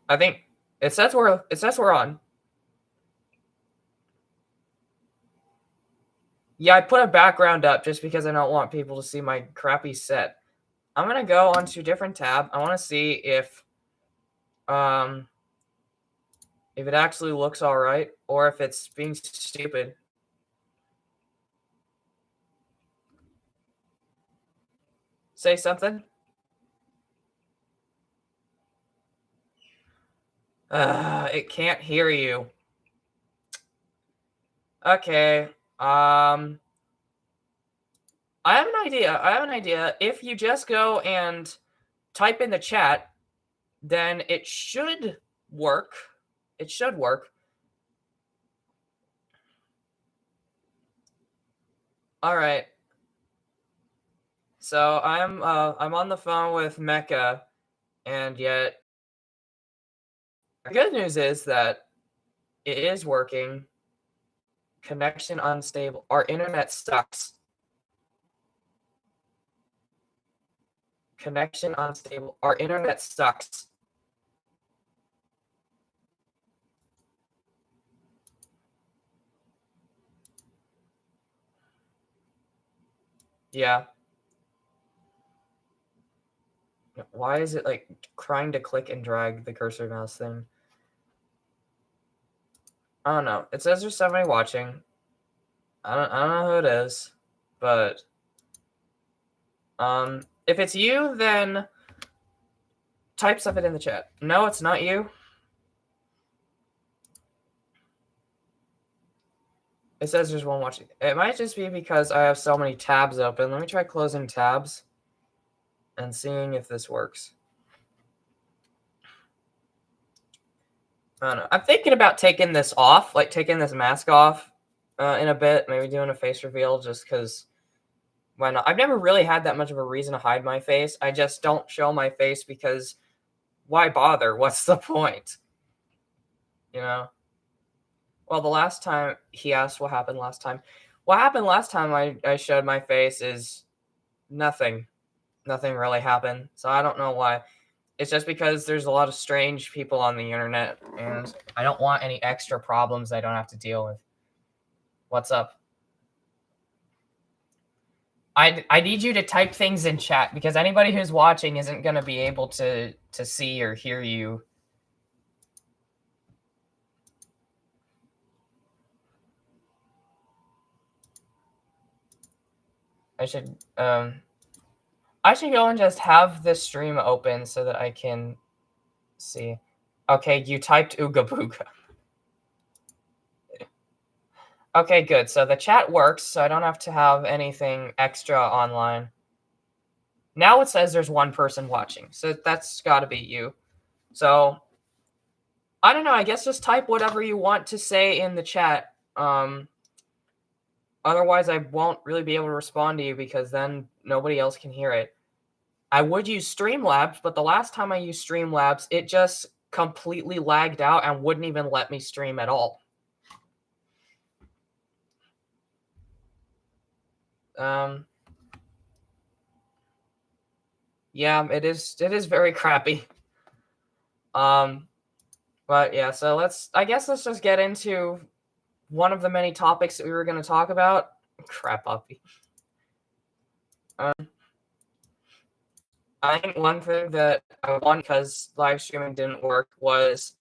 I think it says we're on. Yeah, I put a background up just because I don't want people to see my crappy set. I'm gonna go onto a different tab. I want to see if it actually looks all right or if it's being stupid. Say something. It can't hear you. Okay. I have an idea. If you just go and type in the chat, then it should work. It should work. All right. So I'm on the phone with Mecca, and yet the good news is that it is working. Connection unstable. Our internet sucks. Connection unstable. Our internet sucks. Yeah. Why is it like trying to click and drag the cursor mouse thing? I don't know. It says there's somebody watching. I don't know who it is, but if it's you, then type something in the chat. No, it's not you. It says there's one watching. It might just be because I have so many tabs open. Let me try closing tabs and seeing if this works. I don't know. I'm thinking about taking this off, like taking this mask off in a bit, maybe doing a face reveal just because why not? I've never really had that much of a reason to hide my face. I just don't show my face because why bother? What's the point? You know? Well, the last time he asked what happened last time. What happened last time I showed my face is nothing. Nothing really happened. So I don't know why. It's just because there's a lot of strange people on the internet, and I don't want any extra problems I don't have to deal with. What's up? I need you to type things in chat because anybody who's watching isn't going to be able to see or hear you. I should go and just have this stream open so that I can see. Okay, you typed Ooga Booga. Okay, good. So the chat works, so I don't have to have anything extra online. Now it says there's one person watching, so that's got to be you. So I don't know. I guess just type whatever you want to say in the chat. Otherwise, I won't really be able to respond to you because then nobody else can hear it. I would use Streamlabs, but the last time I used Streamlabs, it just completely lagged out and wouldn't even let me stream at all. Yeah, it is very crappy. But yeah, so I guess let's just get into one of the many topics that we were going to talk about. Crap, Uppy. I think one thing that I won because live streaming didn't work was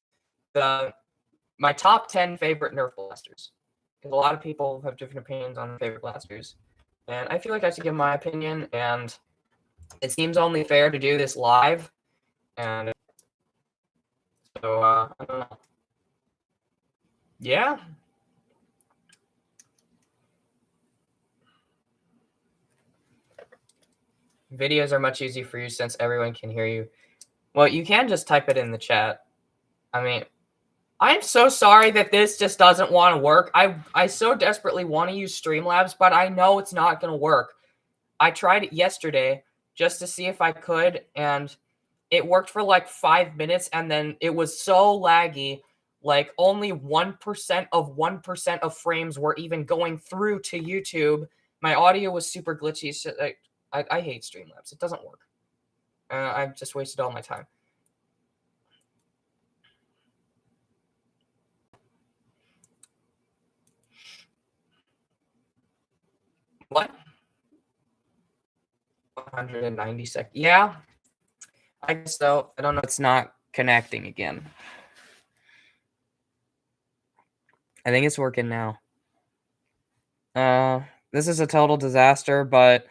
my top 10 favorite Nerf blasters. Because a lot of people have different opinions on their favorite blasters. And I feel like I should give my opinion, and it seems only fair to do this live. And so, I don't know. Yeah. Videos are much easier for you since everyone can hear you. Well, you can just type it in the chat. I mean, I'm so sorry that this just doesn't want to work. I so desperately want to use Streamlabs, but I know it's not going to work. I tried it yesterday just to see if I could, and it worked for like 5 minutes, and then it was so laggy, like only 1% of 1% of frames were even going through to YouTube. My audio was super glitchy. So I hate Streamlabs. It doesn't work. I've just wasted all my time. What? 190 seconds. Yeah, I guess so. I don't know. It's not connecting again. I think it's working now. This is a total disaster, but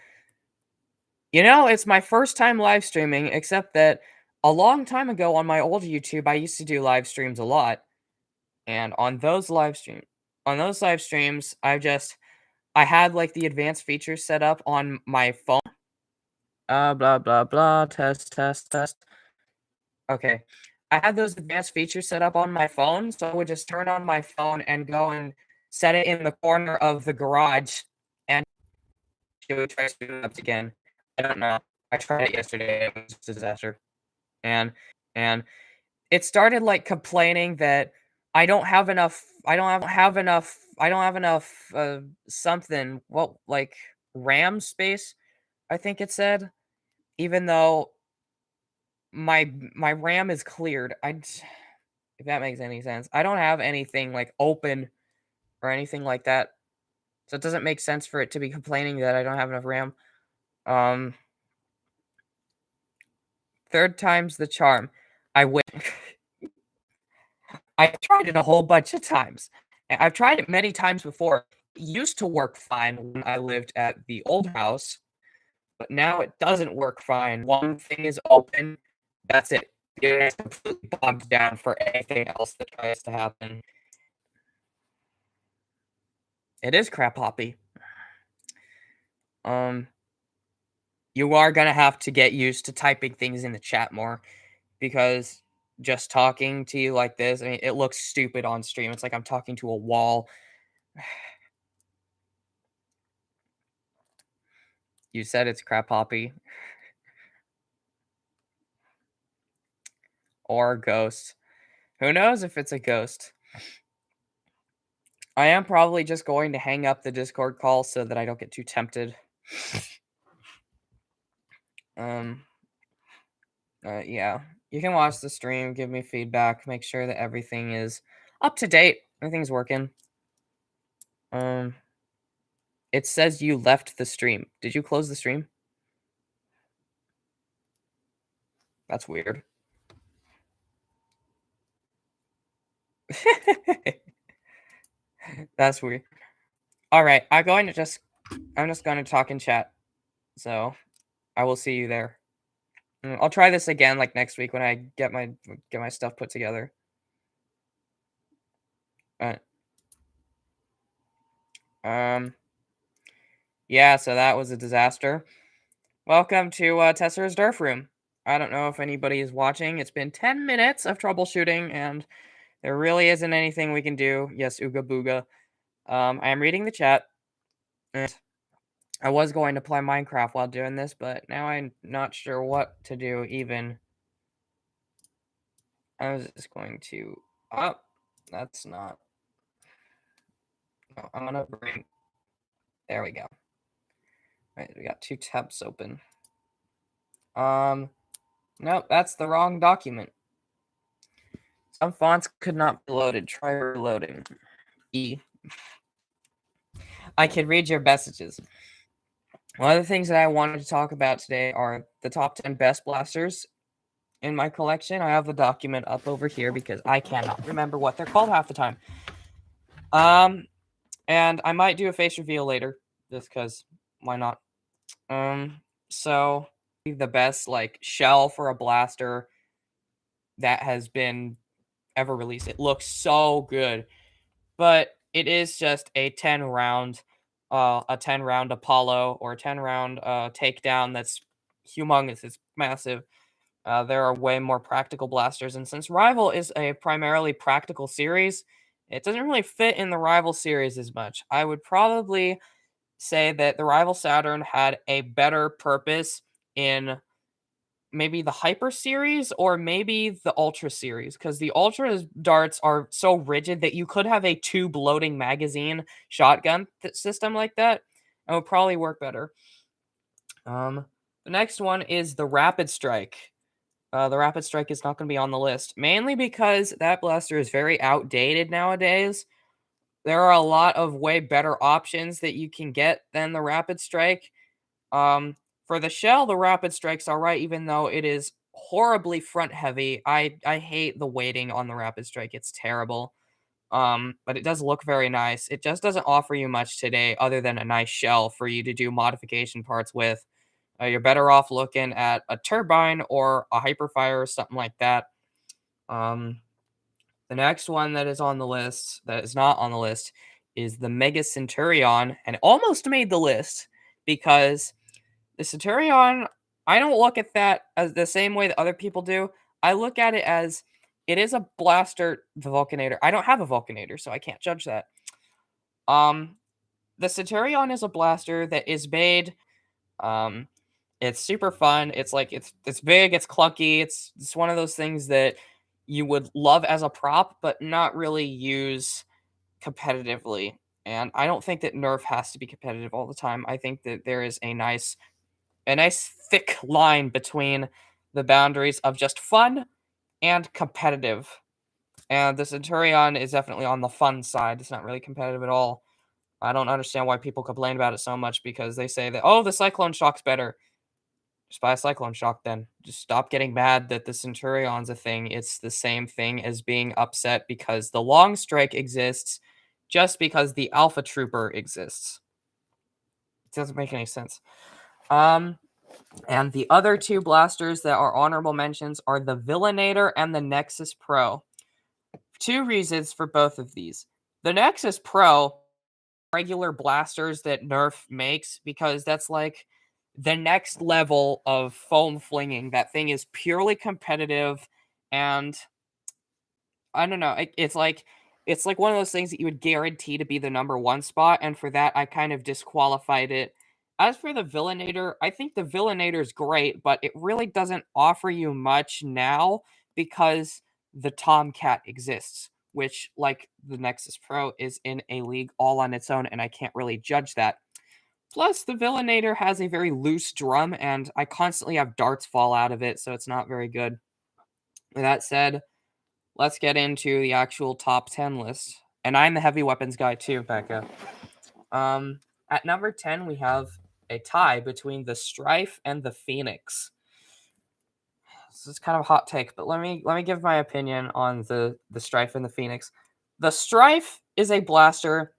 it's my first time live streaming, except that a long time ago on my old YouTube, I used to do live streams a lot. And on those live streams, I had like the advanced features set up on my phone. Blah blah blah. Test, test, test. Okay. I had those advanced features set up on my phone, so I would just turn on my phone and go and set it in the corner of the garage, and it would try to up again. I don't know. I tried it yesterday. It was a disaster. And it started like complaining that I don't have enough something, well, like RAM space, I think it said, even though my RAM is cleared. If that makes any sense. I don't have anything like open or anything like that. So it doesn't make sense for it to be complaining that I don't have enough RAM. Third time's the charm. I win. I've tried it a whole bunch of times. I've tried it many times before. It used to work fine when I lived at the old house, but now it doesn't work fine. One thing is open. That's it. The internet's completely bogged down for anything else that tries to happen. It is crap hoppy. You are gonna have to get used to typing things in the chat more, because just talking to you like this, I mean, it looks stupid on stream. It's like I'm talking to a wall. You said it's crap hoppy. Or ghost. Who knows if it's a ghost? I am probably just going to hang up the Discord call so that I don't get too tempted. Yeah. You can watch the stream, give me feedback, make sure that everything is up to date. Everything's working. It says you left the stream. Did you close the stream? That's weird. That's weird. All right, I'm just going to talk in chat. So, I will see you there. I'll try this again like next week when I get my stuff put together. Yeah, so that was a disaster. Welcome to Tessera's Nerf Room. I don't know if anybody is watching. It's been 10 minutes of troubleshooting, and there really isn't anything we can do. Yes, Ooga Booga. I am reading the chat, and I was going to play Minecraft while doing this, but now I'm not sure what to do even. I was just going to... Oh, that's not... No, I'm gonna bring... There we go. Right, we got 2 tabs open. Nope, that's the wrong document. Some fonts could not be loaded. Try reloading. E. I can read your messages. One of the things that I wanted to talk about today are the top 10 best blasters in my collection. I have the document up over here because I cannot remember what they're called half the time. And I might do a face reveal later, just because why not? So the best like shell for a blaster that has been ever released. It looks so good, but it is just a 10 round Apollo or a 10 round takedown that's humongous. It's massive. There are way more practical blasters, and since Rival is a primarily practical series, it doesn't really fit in the Rival series as much. I would probably say that the Rival Saturn had a better purpose in maybe the Hyper series or maybe the Ultra series, because the Ultra darts are so rigid that you could have a tube loading magazine shotgun system like that, and would probably work better. The next one is the Rapid Strike. The Rapid Strike is not going to be on the list, mainly because that blaster is very outdated nowadays. there are a lot of way better options that you can get than the Rapid Strike. For the shell, the Rapid Strike's alright, even though it is horribly front heavy. I hate the weighting on the Rapid Strike. It's terrible. But it does look very nice. It just doesn't offer you much today other than a nice shell for you to do modification parts with. You're better off looking at a turbine or a hyperfire or something like that. Um, the next one that is on the list, that is not on the list, is the Mega Centurion, and it almost made the list because the Centurion, I don't look at that as the same way that other people do. I look at it as it is a blaster, the Vulcanator. I don't have a Vulcanator, so I can't judge that. Um, the Centurion is a blaster that is made. Um, it's super fun. It's like it's big, it's clunky. It's one of those things that you would love as a prop, but not really use competitively. And I don't think that Nerf has to be competitive all the time. I think that there is a nice thick line between the boundaries of just fun and competitive. And the Centurion is definitely on the fun side. It's not really competitive at all. I don't understand why people complain about it so much because they say that, oh, the Cyclone Shock's better. Just buy a Cyclone Shock then. Just stop getting mad that the Centurion's a thing. It's the same thing as being upset because the Long Strike exists just because the Alpha Trooper exists. It doesn't make any sense. And the other two blasters that are honorable mentions are the Villainator and the Nexus Pro. Two reasons for both of these. The Nexus Pro, regular blasters that Nerf makes, because that's like the next level of foam flinging. That thing is purely competitive, and I don't know. It's like one of those things that you would guarantee to be the number one spot, and for that, I kind of disqualified it. As for the Villainator, I think the Villainator is great, but it really doesn't offer you much now because the Tomcat exists, which, like the Nexus Pro, is in a league all on its own, and I can't really judge that. Plus, the Villainator has a very loose drum, and I constantly have darts fall out of it, so it's not very good. With that said, let's get into the actual top 10 list. And I'm the heavy weapons guy too, Becca. At number 10, we have a tie between the Strife and the Phoenix. This is kind of a hot take, but let me give my opinion on the Strife and the Phoenix. The Strife is a blaster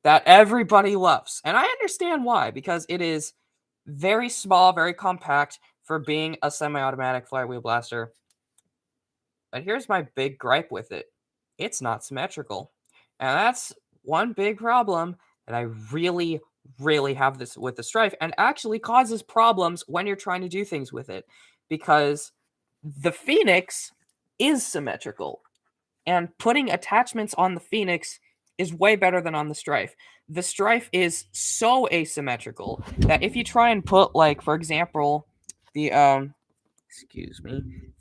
that everybody loves, and I understand why, because it is very small, very compact for being a semi-automatic flywheel blaster. But here's my big gripe with it. It's not symmetrical. And that's one big problem that I really, really have this with the Strife, and actually causes problems when you're trying to do things with it. Because the Phoenix is symmetrical. And putting attachments on the Phoenix is way better than on the Strife. The Strife is so asymmetrical that if you try and put, like, for example, the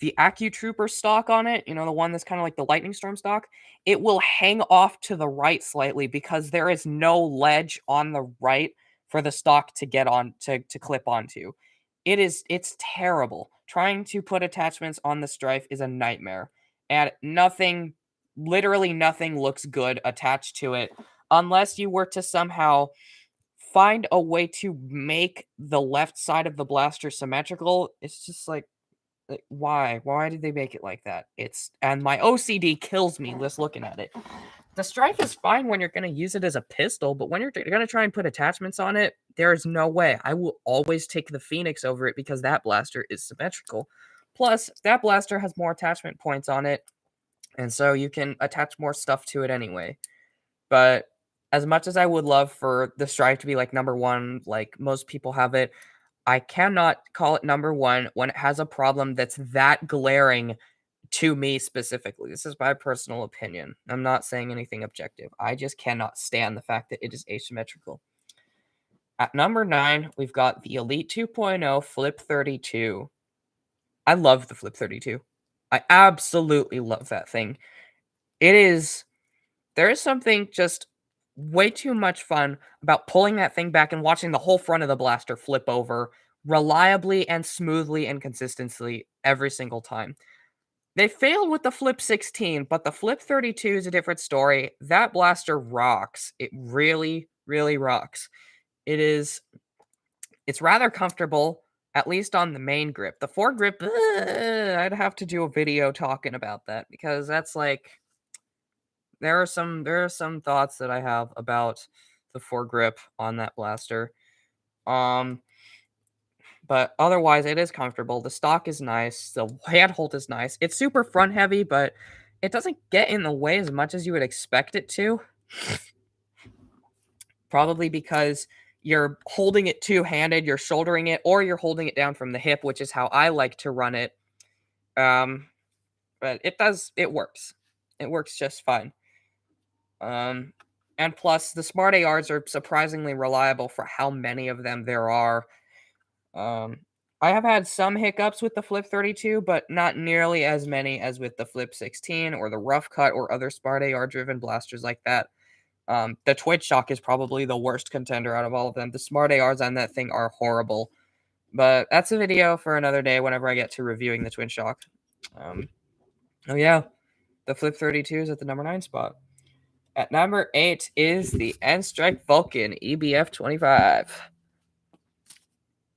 the AccuTrooper stock on it, the one that's kind of like the Lightning Storm stock, it will hang off to the right slightly because there is no ledge on the right for the stock to get on to clip onto. It's terrible. Trying to put attachments on the Strife is a nightmare. And literally nothing looks good attached to it unless you were to somehow find a way to make the left side of the blaster symmetrical. It's just like why did they make it like that? And my OCD kills me just looking at it. The Strife is fine when you're going to use it as a pistol, but when you're going to try and put attachments on it, there is no way. I will always take the Phoenix over it because that blaster is symmetrical. Plus, that blaster has more attachment points on it, and so you can attach more stuff to it anyway. But as much as I would love for the Strife to be like number one, like most people have it, I cannot call it number one when it has a problem that's that glaring to me specifically. This is my personal opinion. I'm not saying anything objective. I just cannot stand the fact that it is asymmetrical. At number 9, we've got the Elite 2.0 Flip 32. I love the Flip 32. I absolutely love that thing. There is something just way too much fun about pulling that thing back and watching the whole front of the blaster flip over reliably and smoothly and consistently every single time. They failed with the Flip 16, but the Flip 32 is a different story. That blaster rocks. It really, really rocks. It's rather comfortable, at least on the main grip. The foregrip, I'd have to do a video talking about that because that's like there are some thoughts that I have about the foregrip on that blaster. Um, but otherwise, it is comfortable. The stock is nice. The handhold is nice. It's super front heavy, but it doesn't get in the way as much as you would expect it to. Probably because you're holding it two-handed, you're shouldering it, or you're holding it down from the hip, which is how I like to run it. But it works. It works just fine. And plus, the Smart ARs are surprisingly reliable for how many of them there are. I have had some hiccups with the Flip 32, but not nearly as many as with the Flip 16 or the Rough Cut or other Smart AR-driven blasters like that. The Twitch Shock is probably the worst contender out of all of them. The Smart ARs on that thing are horrible. But that's a video for another day whenever I get to reviewing the Twin Shock. Oh yeah, the Flip 32 is at the number 9 spot. At number 8 is the N-Strike Vulcan EBF 25.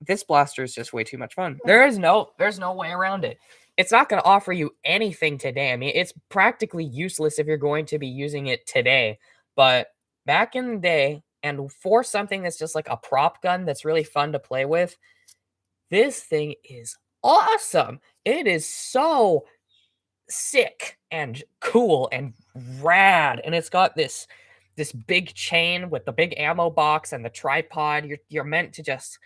This blaster is just way too much fun. There's no way around it. It's not going to offer you anything today. I mean, it's practically useless if you're going to be using it today. But back in the day, and for something that's just like a prop gun that's really fun to play with, this thing is awesome. It is so sick and cool and rad, and it's got this big chain with the big ammo box and the tripod. You're meant to just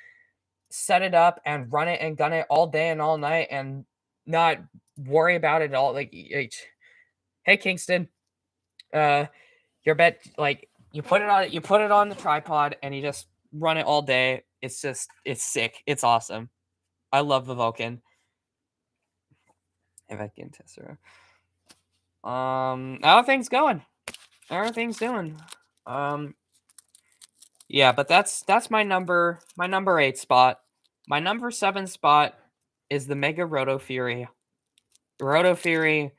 set it up and run it and gun it all day and all night and not worry about it at all. Like, hey Kingston, your bet, like you put it on the tripod and you just run it all day. It's sick. It's awesome. I love the Vulcan. If I can Tessera. How are things going? How are things doing? Yeah, but that's my number 8 spot. My number 7 spot is the Mega Roto Fury. Roto Fury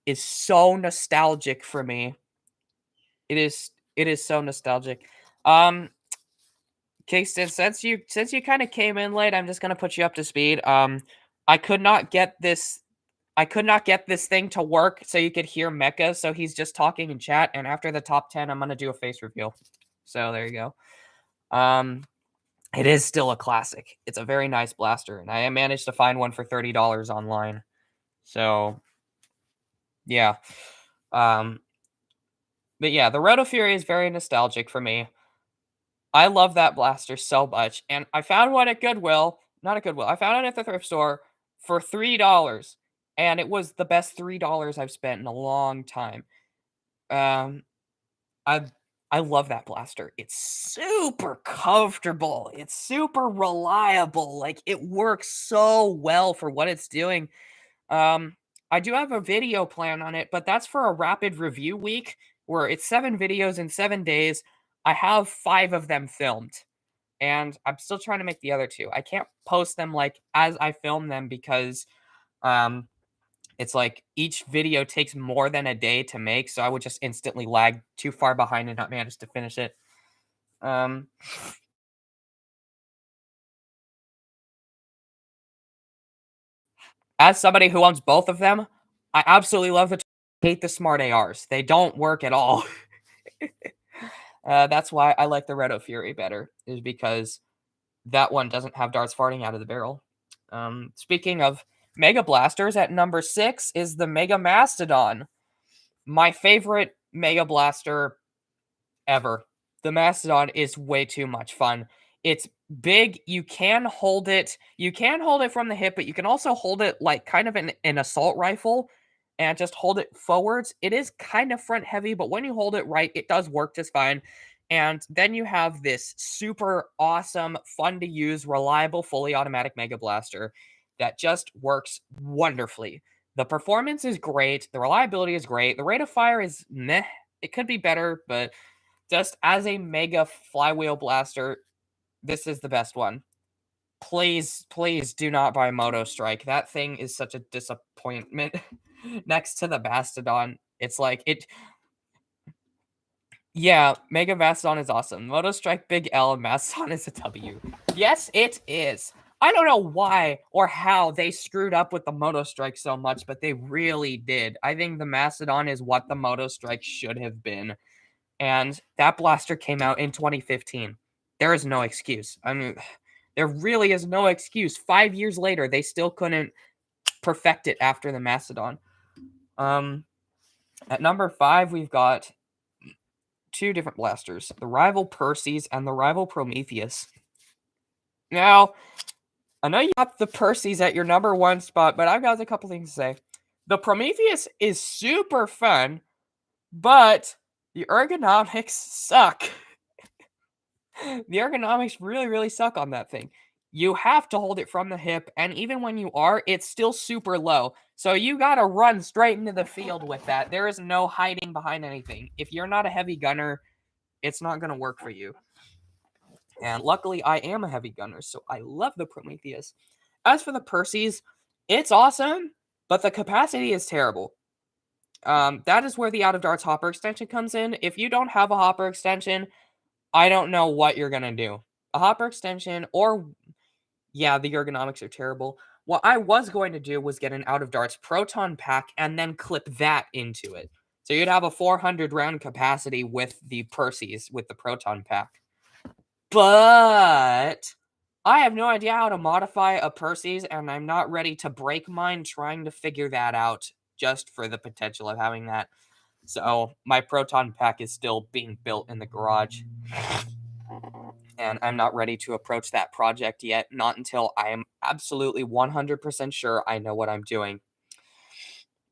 is so nostalgic for me. It is so nostalgic. Kingston, since you kind of came in late, I'm just gonna put you up to speed. I could not get this thing to work so you could hear Mecha, so he's just talking in chat, and after the top 10, I'm gonna do a face reveal. So there you go. It is still a classic. It's a very nice blaster, and I managed to find one for $30 online. So yeah. But yeah, the Roto Fury is very nostalgic for me. I love that blaster so much, and I found one at Goodwill. Not at Goodwill. I found it at the thrift store for $3, and it was the best $3 I've spent in a long time. I love that blaster. It's super comfortable. It's super reliable. Like, it works so well for what it's doing. I do have a video plan on it, but that's for a rapid review week where it's 7 videos in 7 days. I have 5 of them filmed, and I'm still trying to make the other 2. I can't post them like as I film them because it's like each video takes more than a day to make, so I would just instantly lag too far behind and not manage to finish it. As somebody who owns both of them, I absolutely love hate the Smart ARs. They don't work at all. That's why I like the Roto Fury better, is because that one doesn't have darts farting out of the barrel. Speaking of Mega Blasters, at number 6 is the Mega Mastodon. My favorite Mega Blaster ever. The Mastodon is way too much fun. It's big. You can hold it. You can hold it from the hip, but you can also hold it like kind of an assault rifle and just hold it forwards. It is kind of front heavy, but when you hold it right, it does work just fine. And then you have this super awesome, fun to use, reliable, fully automatic Mega Blaster that just works wonderfully. The performance is great. The reliability is great. The rate of fire is meh. It could be better, but just as a mega flywheel blaster, this is the best one. Please do not buy Moto Strike. That thing is such a disappointment next to the Mastodon. It's like it. Yeah, Mega Mastodon is awesome. Moto Strike Big L and Mastodon is a W. Yes, it is. I don't know why or how they screwed up with the Moto Strike so much, but they really did. I think the Mastodon is what the Moto Strike should have been. And that blaster came out in 2015. There is no excuse. I mean, there really is no excuse. 5 years later, they still couldn't perfect it after the Mastodon. At number 5, we've got two different blasters, the rival Perseus and the rival Prometheus. Now, I know you got the Perseus at your number 1 spot, but I've got a couple things to say. The Prometheus is super fun, but the ergonomics suck. The ergonomics really suck on that thing. You have to hold it from the hip, and even when you are, it's still super low. So you gotta run straight into the field with that. There is no hiding behind anything. If you're not a heavy gunner, it's not gonna work for you. And luckily, I am a heavy gunner, so I love the Prometheus. As for the Perseus, it's awesome, but the capacity is terrible. That is where the out of darts hopper extension comes in. If you don't have a hopper extension, I don't know what you're gonna do. A hopper extension, or yeah, the ergonomics are terrible. What I was going to do was get an out of darts proton pack and then clip that into it. So you'd have a 400 round capacity with the Perseus with the proton pack. But I have no idea how to modify a Perseus, and I'm not ready to break mine trying to figure that out just for the potential of having that. So my proton pack is still being built in the garage. And I'm not ready to approach that project yet, not until I am absolutely 100% sure I know what I'm doing.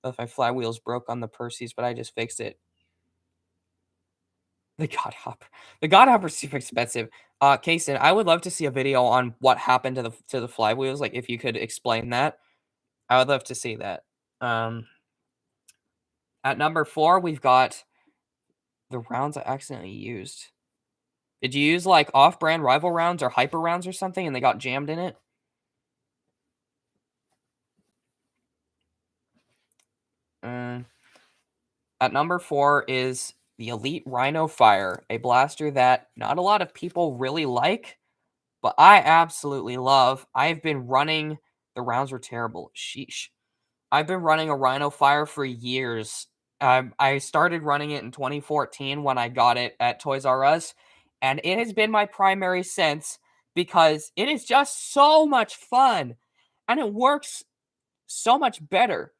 If my flywheels broke on the Perseus, but I just fixed it. The God Hopper's super expensive. Kaysen, I would love to see a video on what happened to the flywheels. Like, if you could explain that, I would love to see that. At number 4, we've got the rounds I accidentally used. Did you use like off-brand rival rounds or hyper rounds or something, and they got jammed in it? At number 4 is the Elite Rhino Fire, a blaster that not a lot of people really like, but I absolutely love. I've been running, the rounds were terrible. Sheesh. I've been running a Rhino Fire for years. I started running it in 2014 when I got it at Toys R Us, and it has been my primary since because it is just so much fun, and it works so much better.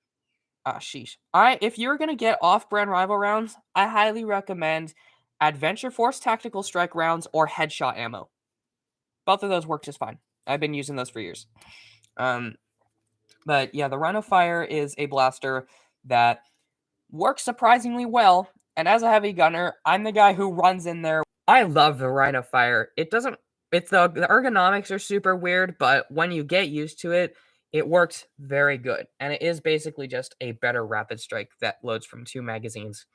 Sheesh. If you're gonna get off-brand rival rounds, I highly recommend Adventure Force Tactical Strike rounds or Headshot ammo. Both of those work just fine. I've been using those for years. But yeah, the Rhino Fire is a blaster that works surprisingly well. And as a heavy gunner, I'm the guy who runs in there. I love the Rhino Fire. The ergonomics are super weird, but when you get used to it, it works very good. And it is basically just a better rapid strike that loads from 2 magazines.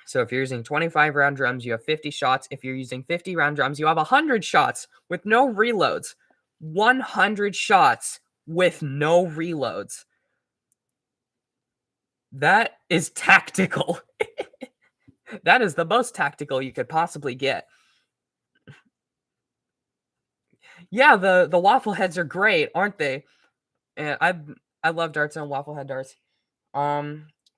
So if you're using 25 round drums, you have 50 shots. If you're using 50 round drums, you have 100 shots with no reloads. 100 shots with no reloads. That is tactical. That is the most tactical you could possibly get. Yeah, the waffle heads are great, aren't they? And I love darts and waffle head darts.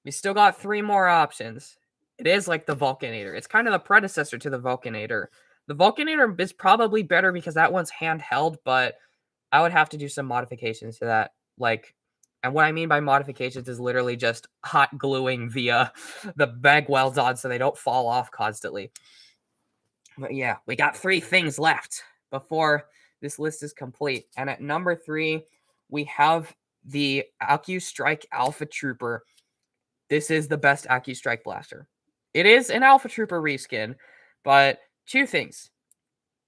We still got 3 more options. It is like the Vulcanator. It's kind of the predecessor to the Vulcanator. The Vulcanator is probably better because that one's handheld, but I would have to do some modifications to that. And what I mean by modifications is literally just hot gluing via the mag welds on so they don't fall off constantly. But yeah, we got 3 things left before this list is complete. And at number 3, we have the AccuStrike Alpha Trooper. This is the best AccuStrike blaster. It is an Alpha Trooper reskin, but 2 things.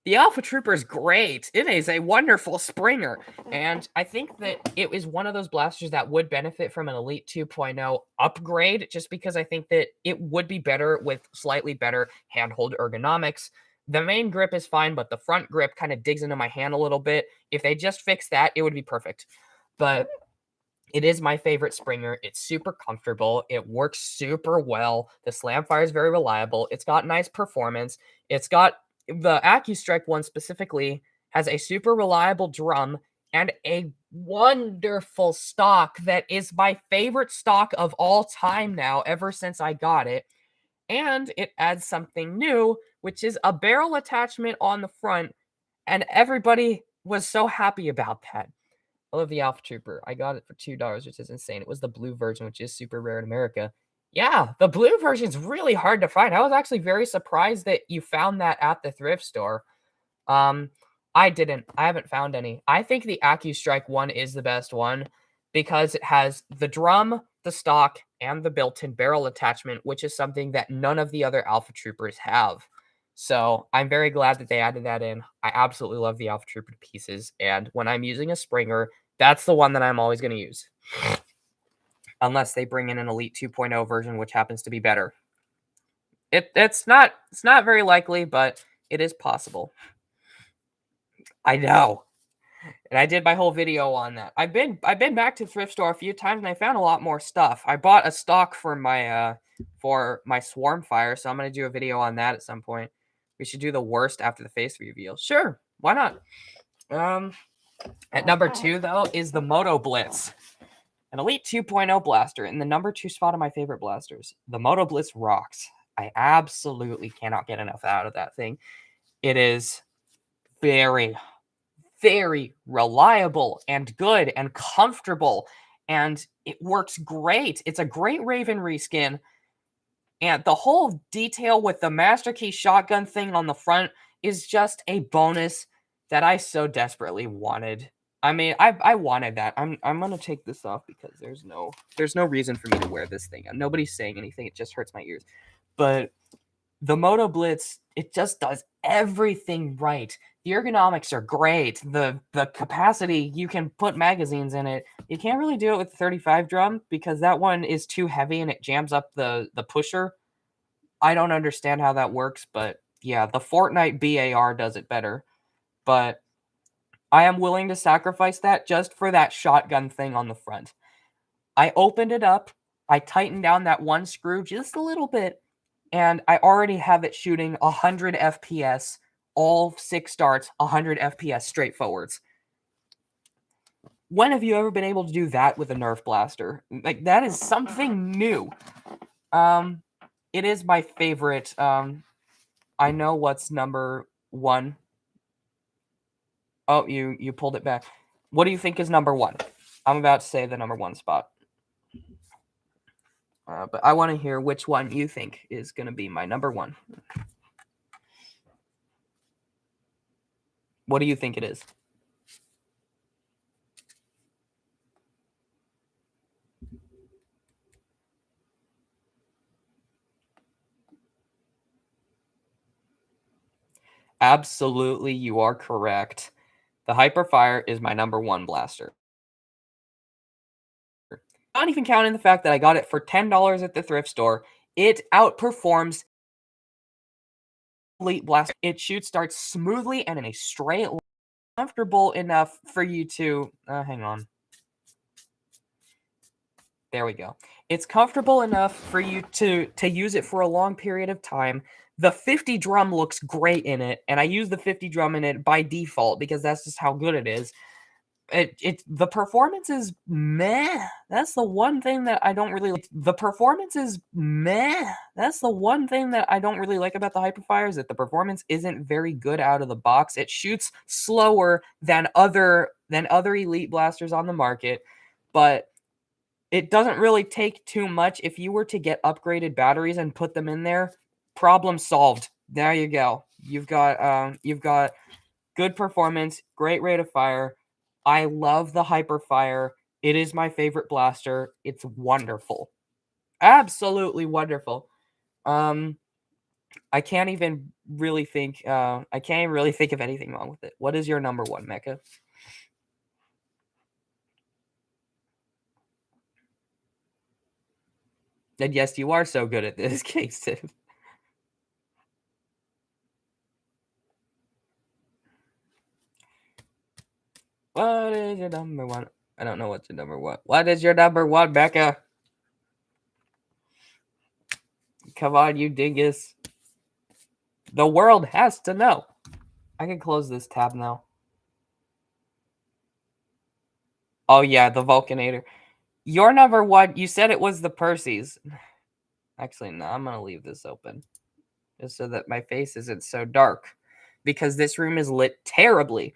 The Alpha Trooper is great. It is a wonderful Springer. And I think that it is one of those blasters that would benefit from an Elite 2.0 upgrade, just because I think that it would be better with slightly better handhold ergonomics. The main grip is fine, but the front grip kind of digs into my hand a little bit. If they just fix that, it would be perfect. But it is my favorite Springer. It's super comfortable. It works super well. The slam fire is very reliable. It's got nice performance. It's got the AccuStrike one specifically has a super reliable drum and a wonderful stock that is my favorite stock of all time now, ever since I got it. And it adds something new, which is a barrel attachment on the front, and everybody was so happy about that. I love the Alpha Trooper. I got it for $2, which is insane. It was the blue version, which is super rare in America. Yeah, the blue version is really hard to find. I was actually very surprised that you found that at the thrift store. Um, I didn't. I haven't found any. I think the AccuStrike one is the best one because it has the drum, the stock, and the built-in barrel attachment, which is something that none of the other Alpha Troopers have. So I'm very glad that they added that in. I absolutely love the Alpha Trooper pieces, and when I'm using a Springer, that's the one that I'm always going to use. Unless they bring in an Elite 2.0 version, which happens to be better. It's not very likely, but it is possible. I know. And I did my whole video on that. I've been back to the thrift store a few times and I found a lot more stuff. I bought a stock for my Swarm Fire, so I'm gonna do a video on that at some point. We should do the worst after the face reveal. Sure, why not? At number 2 though is the Moto Blitz, an Elite 2.0 blaster in the number 2 spot of my favorite blasters. The Moto Blitz rocks. I absolutely cannot get enough out of that thing. It is very reliable and good and comfortable, and it works great. It's a great Raven reskin, and the whole detail with the Master Key shotgun thing on the front is just a bonus that I so desperately wanted. I mean, I wanted that. I'm gonna take this off because there's no reason for me to wear this thing. Nobody's saying anything. It just hurts my ears. But the Moto Blitz, it just does everything right. The ergonomics are great. The capacity, you can put magazines in it. You can't really do it with the 35 drum because that one is too heavy and it jams up the pusher. I don't understand how that works, but yeah, the Fortnite BAR does it better. But I am willing to sacrifice that just for that shotgun thing on the front. I opened it up. I tightened down that one screw just a little bit, and I already have it shooting 100 FPS, all 6 darts, 100 FPS straight forwards. When have you ever been able to do that with a Nerf blaster? Like, that is something new. It is my favorite. I know what's number 1. Oh, you pulled it back. What do you think is number 1? I'm about to say the number 1 spot. But I want to hear which one you think is going to be my number 1. What do you think it is? Absolutely, you are correct. The Hyperfire is my number 1 blaster. Not even counting the fact that I got it for $10 at the thrift store, it outperforms Elite Blast. It shoots darts smoothly and in a straight line, comfortable enough for you to hang on. There we go. It's comfortable enough for you to use it for a long period of time. The 50 drum looks great in it, and I use the 50 drum in it by default because that's just how good it is. The performance is meh. That's the one thing that I don't really like. The performance is meh. That's the one thing that I don't really like about the Hyperfire is that the performance isn't very good out of the box. It shoots slower than other Elite blasters on the market, but it doesn't really take too much. If you were to get upgraded batteries and put them in there, problem solved. There you go. You've got good performance, great rate of fire. I love the Hyperfire. It is my favorite blaster. It's wonderful. Absolutely wonderful. I can't even really think of anything wrong with it. What is your number 1, Mecha? And yes, you are so good at this, Kingston. What is your number one? I don't know what's your number one. What is your number one, Becca? Come on, you dingus. The world has to know. I can close this tab now. Oh, yeah, the Vulcanator. Your number one, you said it was the Percy's. Actually, no, I'm going to leave this open. Just so that my face isn't so dark. Because this room is lit terribly.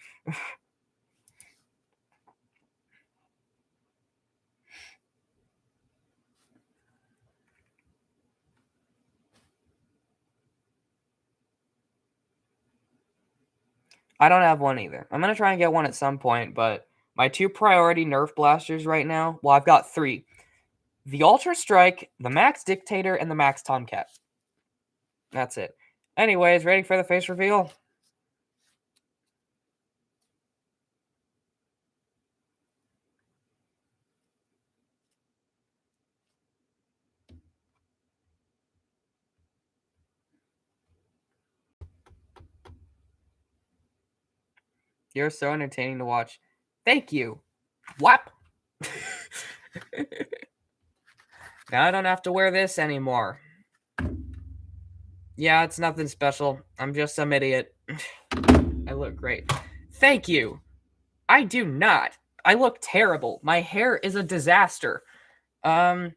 I don't have one either. I'm going to try and get one at some point, but my 2 priority Nerf blasters right now, well, I've got 3. The Ultra Strike, the Max Dictator, and the Max Tomcat. That's it. Anyways, ready for the face reveal? You're so entertaining to watch. Thank you. Whap! Now I don't have to wear this anymore. Yeah, it's nothing special. I'm just some idiot. I look great. Thank you. I do not. I look terrible. My hair is a disaster. The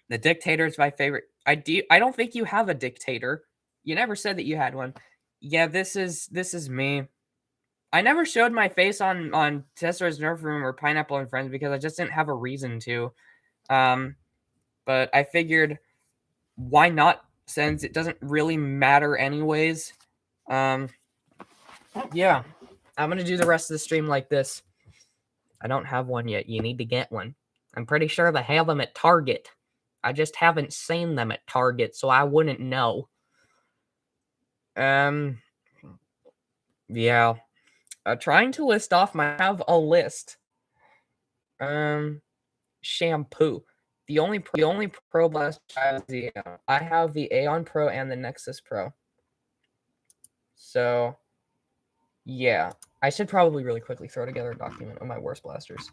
Dictator is my favorite. I don't think you have a Dictator. You never said that you had one. Yeah, this is me. I never showed my face on Tesser's Nerf Room or Pineapple and Friends because I just didn't have a reason to. But I figured, why not? Since it doesn't really matter anyways. Yeah, I'm gonna do the rest of the stream like this. I don't have one yet. You need to get one. I'm pretty sure they have them at Target. I just haven't seen them at Target, so I wouldn't know. Yeah. Trying to list off I have a list. Shampoo. The only Pro Blast I have the Aeon Pro and the Nexus Pro. So, yeah. I should probably really quickly throw together a document of my worst blasters.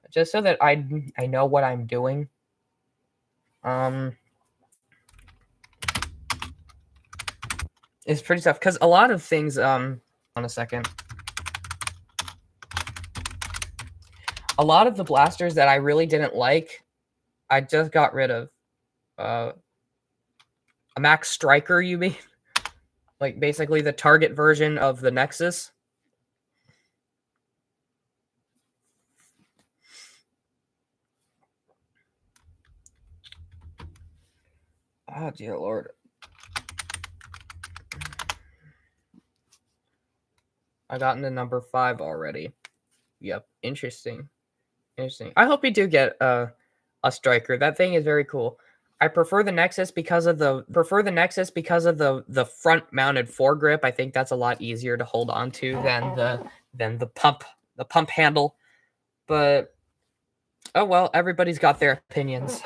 Just so that I know what I'm doing. It's pretty tough because a lot of things, on a second. A lot of the blasters that I really didn't like, I just got rid of. A Max Striker, you mean? Like, basically the Target version of the Nexus. Oh, dear Lord. I got into number 5 already. Yep, interesting. I hope you do get a Striker. That thing is very cool. I prefer the Nexus because of the front mounted foregrip. I think that's a lot easier to hold on to than the pump handle. But oh well, everybody's got their opinions.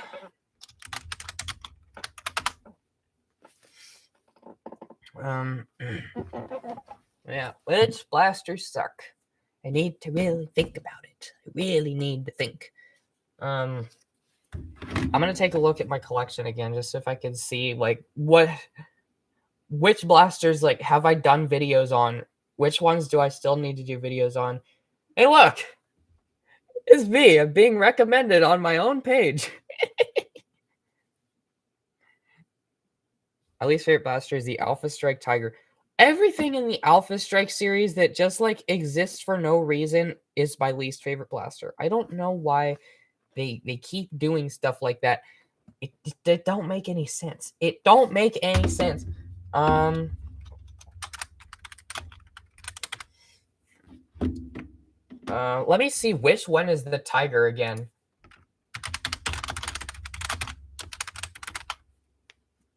Yeah, which blasters suck? I need to really think about it. I really need to think. I'm gonna take a look at my collection again, just so if I can see like which blasters like have I done videos on? Which ones do I still need to do videos on? Hey, look, it's me. I'm being recommended on my own page. My least favorite blaster is the Alpha Strike Tiger. Everything in the Alpha Strike series that just like exists for no reason is my least favorite blaster. I don't know why they keep doing stuff like that. It don't make any sense. It don't make any sense. Let me see which one is the Tiger again.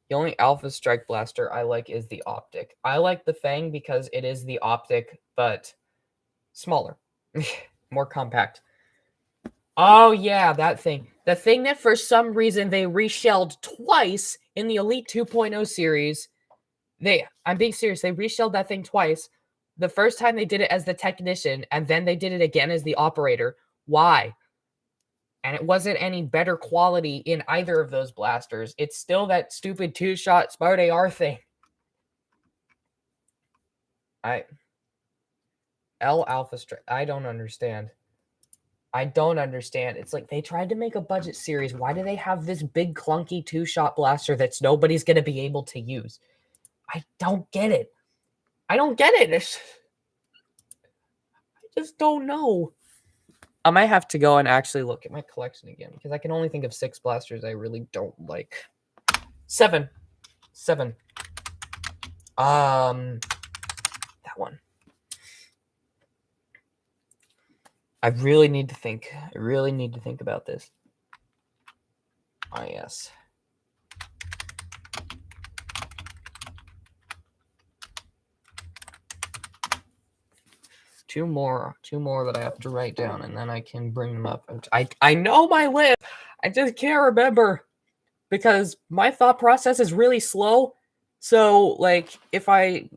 The only Alpha Strike blaster I like is the Optic. I like the Fang because it is the Optic, but smaller, more compact. Oh, yeah, that thing. The thing that for some reason they reshelled twice in the Elite 2.0 series. I'm being serious. They reshelled that thing twice. The first time they did it as the technician, and then they did it again as the operator. Why? And it wasn't any better quality in either of those blasters. It's still that stupid two-shot Smart AR thing. L Alpha Strike. I don't understand. It's like they tried to make a budget series. Why do they have this big clunky two-shot blaster that's nobody's going to be able to use? I don't get it. I just don't know. I might have to go and actually look at my collection again because I can only think of 6 blasters I really don't like. 7. That one. I really need to think about this. Oh, yes. Two more that I have to write down, and then I can bring them up. I know my list. I just can't remember because my thought process is really slow. So, like, if I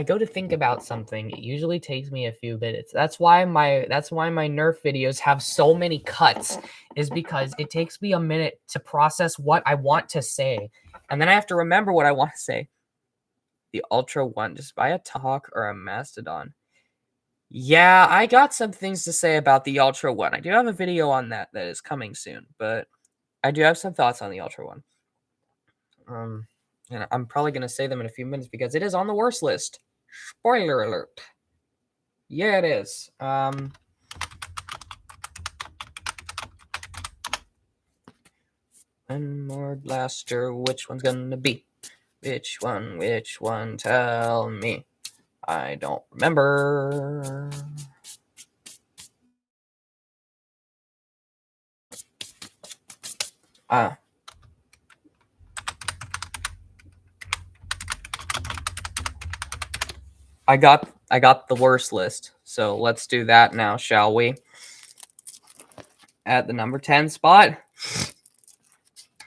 go to think about something, it usually takes me a few minutes. That's why my Nerf videos have so many cuts, is because it takes me a minute to process what I want to say. And then I have to remember what I want to say. The Ultra One, just buy a Tomahawk or a Mastodon. Yeah, I got some things to say about the Ultra One. I do have a video on that is coming soon, but I do have some thoughts on the Ultra One. And I'm probably going to say them in a few minutes because it is on the worst list. Spoiler alert. Yeah, it is. One more blaster. Which one's going to be? Which one? Tell me. I don't remember. I got the worst list. So let's do that now, shall we? At the number 10 spot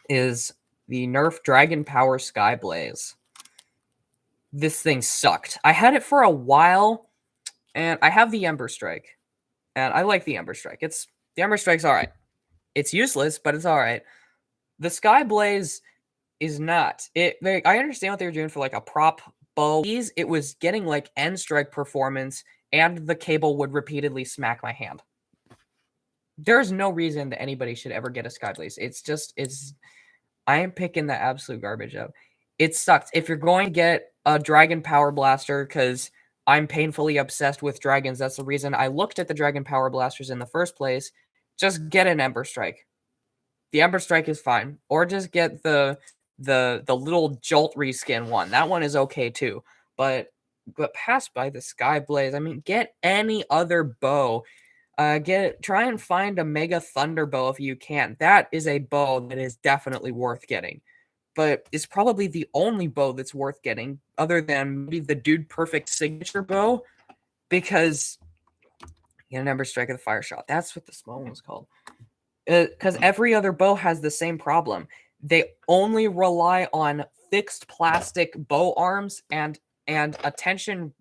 is the Nerf Dragon Power Skyblaze. This thing sucked. I had it for a while, and I have the Ember Strike. And I like the Ember Strike. The Ember Strike's all right. It's useless, but it's all right. The Skyblaze is not. I understand what they were doing for like a prop bow. It was getting like end strike performance, and the cable would repeatedly smack my hand. There's no reason that anybody should ever get a Skyblaze. I am picking the absolute garbage up. It sucks. If you're going to get a Dragon Power Blaster, because I'm painfully obsessed with dragons, that's the reason I looked at the Dragon Power Blasters in the first place, just get an Ember Strike. The Ember Strike is fine. Or just get the little Jolt reskin one. That one is okay too. But pass by the Skyblaze. I mean, get any other bow. Try and find a Mega Thunder bow if you can. That is a bow that is definitely worth getting. But it's probably the only bow that's worth getting, other than maybe the Dude Perfect signature bow, because you get an Ember Strike of the Fire Shot. That's what the small one's called. Because every other bow has the same problem. They only rely on fixed plastic bow arms and a tension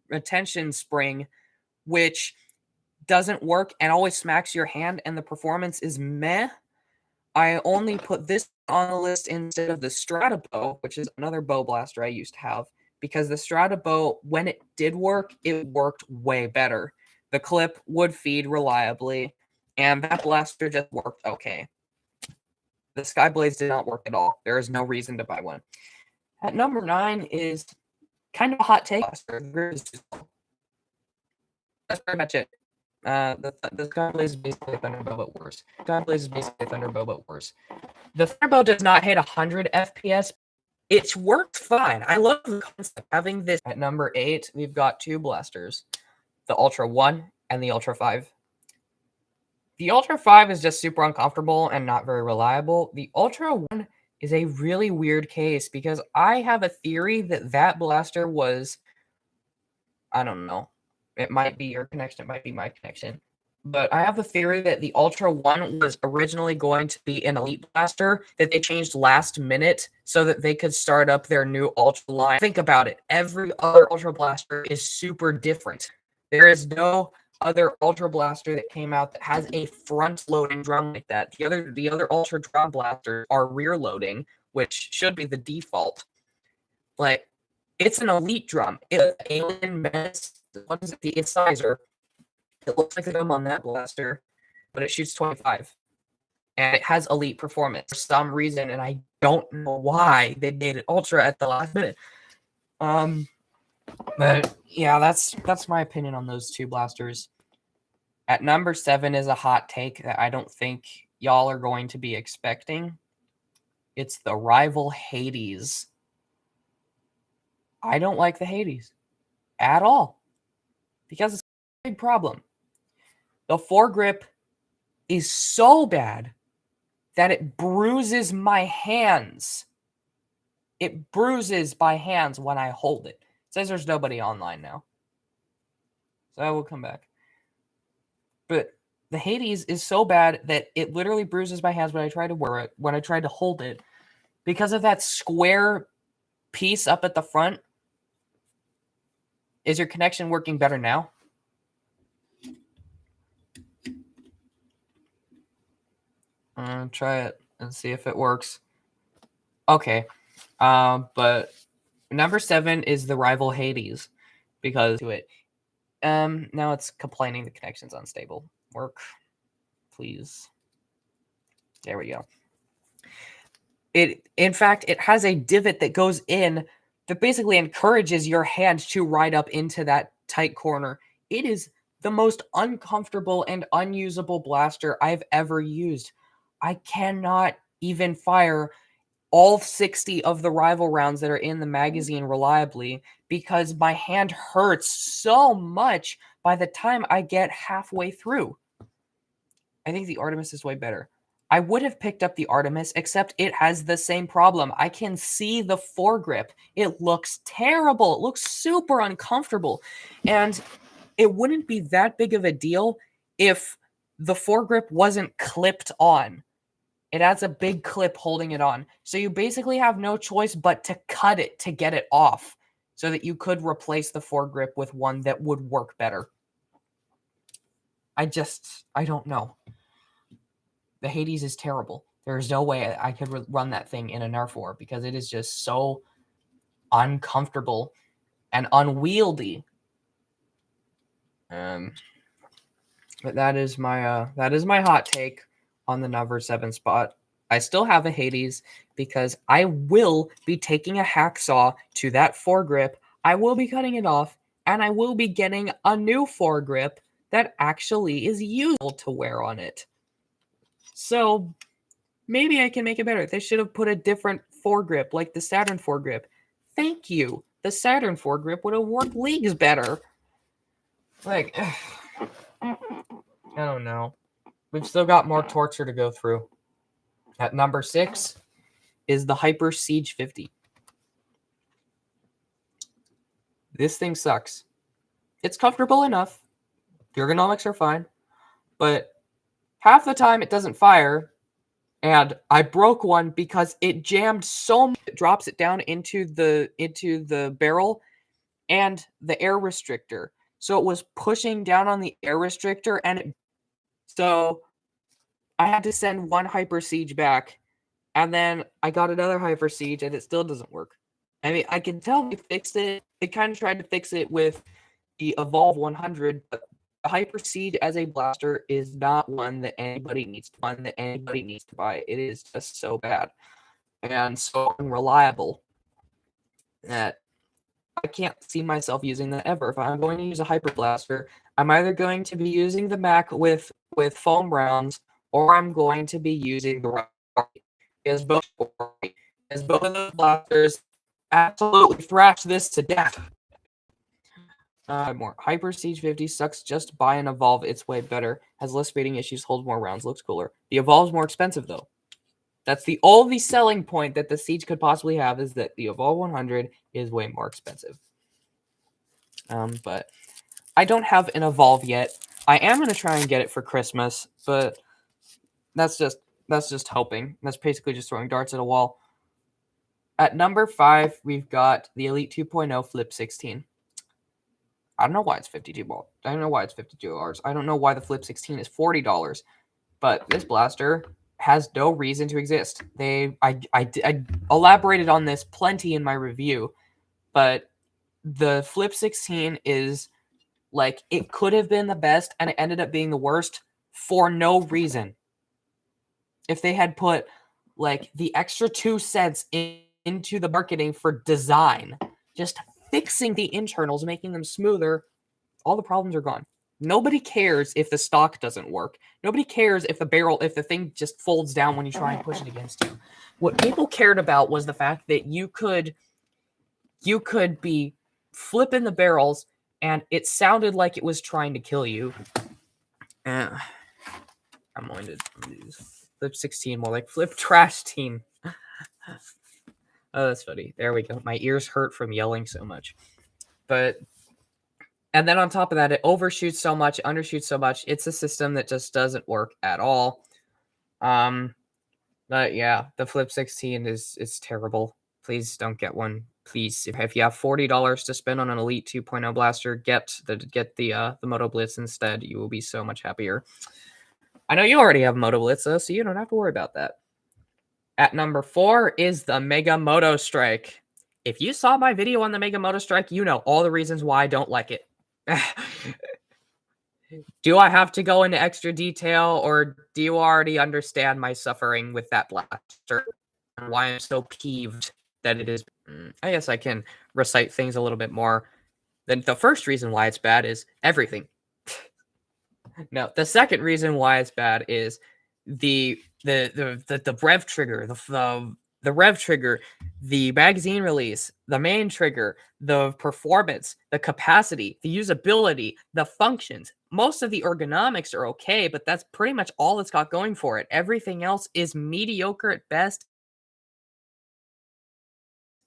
spring, which doesn't work and always smacks your hand, and the performance is meh. I only put this on the list instead of the Strata bow, which is another bow blaster I used to have, because the Strata bow, when it did work, it worked way better. The clip would feed reliably, and that blaster just worked okay. The Skyblaze did not work at all. There is no reason to buy one. At number 9 is kind of a hot take. That's pretty much it. The Skyblaze is basically a Thunderbow but worse. The Thunderbow does not hit 100 FPS. It's worked fine. I love the concept having this. At number 8, we've got 2 blasters. The Ultra 1 and the Ultra 5. The Ultra 5 is just super uncomfortable and not very reliable. The Ultra 1 is a really weird case because I have a theory that blaster was, I don't know, it might be your connection, it might be my connection. But I have a theory that the Ultra 1 was originally going to be an Elite Blaster that they changed last minute so that they could start up their new Ultra line. Think about it. Every other Ultra Blaster is super different. There is no other Ultra Blaster that came out that has a front-loading drum like that. The other Ultra drum blasters are rear-loading, which should be the default. Like, it's an Elite drum. It's Alien Menace. What is it? The Incisor. It looks like the drum on that blaster, but it shoots 25. And it has elite performance for some reason, and I don't know why they made it ultra at the last minute. But yeah, that's my opinion on those two blasters. At number 7 is a hot take that I don't think y'all are going to be expecting. It's the rival Hades. I don't like the Hades at all because it's a big problem. The foregrip is so bad that it bruises my hands. It bruises my hands when I hold it. It says there's nobody online now. So I will come back. But the Hades is so bad that it literally bruises my hands when I try to wear it, when I try to hold it. Because of that square piece up at the front. Is your connection working better now? Try it and see if it works. Okay. But number 7 is the rival Hades because to it. Now it's complaining the connection's unstable. Work, please. There we go. In fact, it has a divot that goes in that basically encourages your hand to ride up into that tight corner. It is the most uncomfortable and unusable blaster I've ever used. I cannot even fire all 60 of the rival rounds that are in the magazine reliably because my hand hurts so much by the time I get halfway through. I think the Artemis is way better. I would have picked up the Artemis, except it has the same problem. I can see the foregrip. It looks terrible. It looks super uncomfortable. And it wouldn't be that big of a deal if the foregrip wasn't clipped on. It has a big clip holding it on. So you basically have no choice but to cut it to get it off so that you could replace the foregrip with one that would work better. I don't know. The Hades is terrible. There is no way I could run that thing in a Nerf war because it is just so uncomfortable and unwieldy. But that is my hot take on the number 7 spot. I still have a Hades because I will be taking a hacksaw to that foregrip. I will be cutting it off, and I will be getting a new foregrip that actually is usable to wear on it. So maybe I can make it better. They should have put a different foregrip, like the Saturn foregrip. Thank you. The Saturn foregrip would have worked leagues better. Like, I don't know. We've still got more torture to go through. At number 6 is the Hyper Siege 50. This thing sucks. It's comfortable enough. The ergonomics are fine. But half the time it doesn't fire. And I broke one because it jammed so much. It drops it down into the barrel and the air restrictor. So it was pushing down on the air restrictor, and so I had to send one Hyper Siege back, and then I got another Hyper Siege, and it still doesn't work. I mean, I can tell they fixed it. They kind of tried to fix it with the Evolve 100, but the Hyper Siege as a blaster is not one that anybody needs to buy. It is just so bad and so unreliable that I can't see myself using that ever. If I'm going to use a Hyper Blaster, I'm either going to be using the Mac with foam rounds, or I'm going to be using the Rocky. Because both of those blasters absolutely thrash this to death. More Hyper Siege 50 sucks. Just buy an Evolve. It's way better. Has less fading issues. Holds more rounds. Looks cooler. The Evolve's more expensive though. That's the only selling point that the Siege could possibly have, is that the Evolve 100 is way more expensive. But I don't have an Evolve yet. I am going to try and get it for Christmas, but that's just hoping. That's basically just throwing darts at a wall. At number 5, we've got the Elite 2.0 Flip 16. I don't know why it's $52. I don't know why it's $52. I don't know why the Flip 16 is $40. But this blaster has no reason to exist. I elaborated on this plenty in my review, but the Flip 16 is like, it could have been the best and it ended up being the worst for no reason. If they had put like the extra 2 cents into the marketing for design, just fixing the internals, making them smoother, all the problems are gone. Nobody cares if the stock doesn't work. Nobody cares if the thing just folds down when you try and push it against you. What people cared about was the fact that you could be flipping the barrels and it sounded like it was trying to kill you. I'm going to use Flip 16 more like Flip Trash Team. Oh, that's funny. There we go. My ears hurt from yelling so much. And then on top of that, it overshoots so much, it undershoots so much. It's a system that just doesn't work at all. But yeah, the Flip 16 is terrible. Please don't get one. Please, if you have $40 to spend on an Elite 2.0 blaster, get the Moto Blitz instead. You will be so much happier. I know you already have Moto Blitz though, so you don't have to worry about that. At number 4 is the Mega Moto Strike. If you saw my video on the Mega Moto Strike, you know all the reasons why I don't like it. Do I have to go into extra detail, or do you already understand my suffering with that blaster and why I'm so peeved that it is? I guess I can recite things a little bit more. Then the first reason why it's bad is everything. No, the second reason why it's bad is the rev trigger, the rev trigger, the magazine release, the main trigger, the performance, the capacity, the usability, the functions. Most of the ergonomics are okay, but that's pretty much all it's got going for it. Everything else is mediocre at best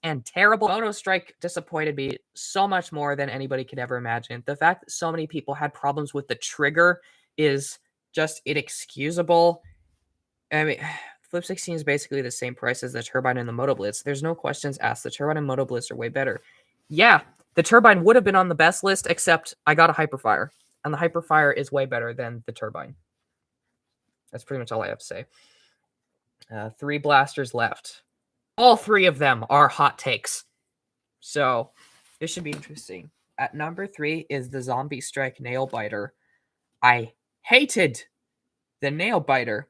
and terrible. Moto Strike disappointed me so much more than anybody could ever imagine. The fact that so many people had problems with the trigger is just inexcusable. I mean, Flip 16 is basically the same price as the turbine and the Moto Blitz. There's no questions asked. The turbine and Moto Blitz are way better. Yeah, the turbine would have been on the best list, except I got a Hyperfire, and the Hyperfire is way better than the turbine. That's pretty much all I have to say. 3 blasters left. All 3 of them are hot takes. So this should be interesting. At number 3 is the Zombie Strike Nail Biter. I hated the Nail Biter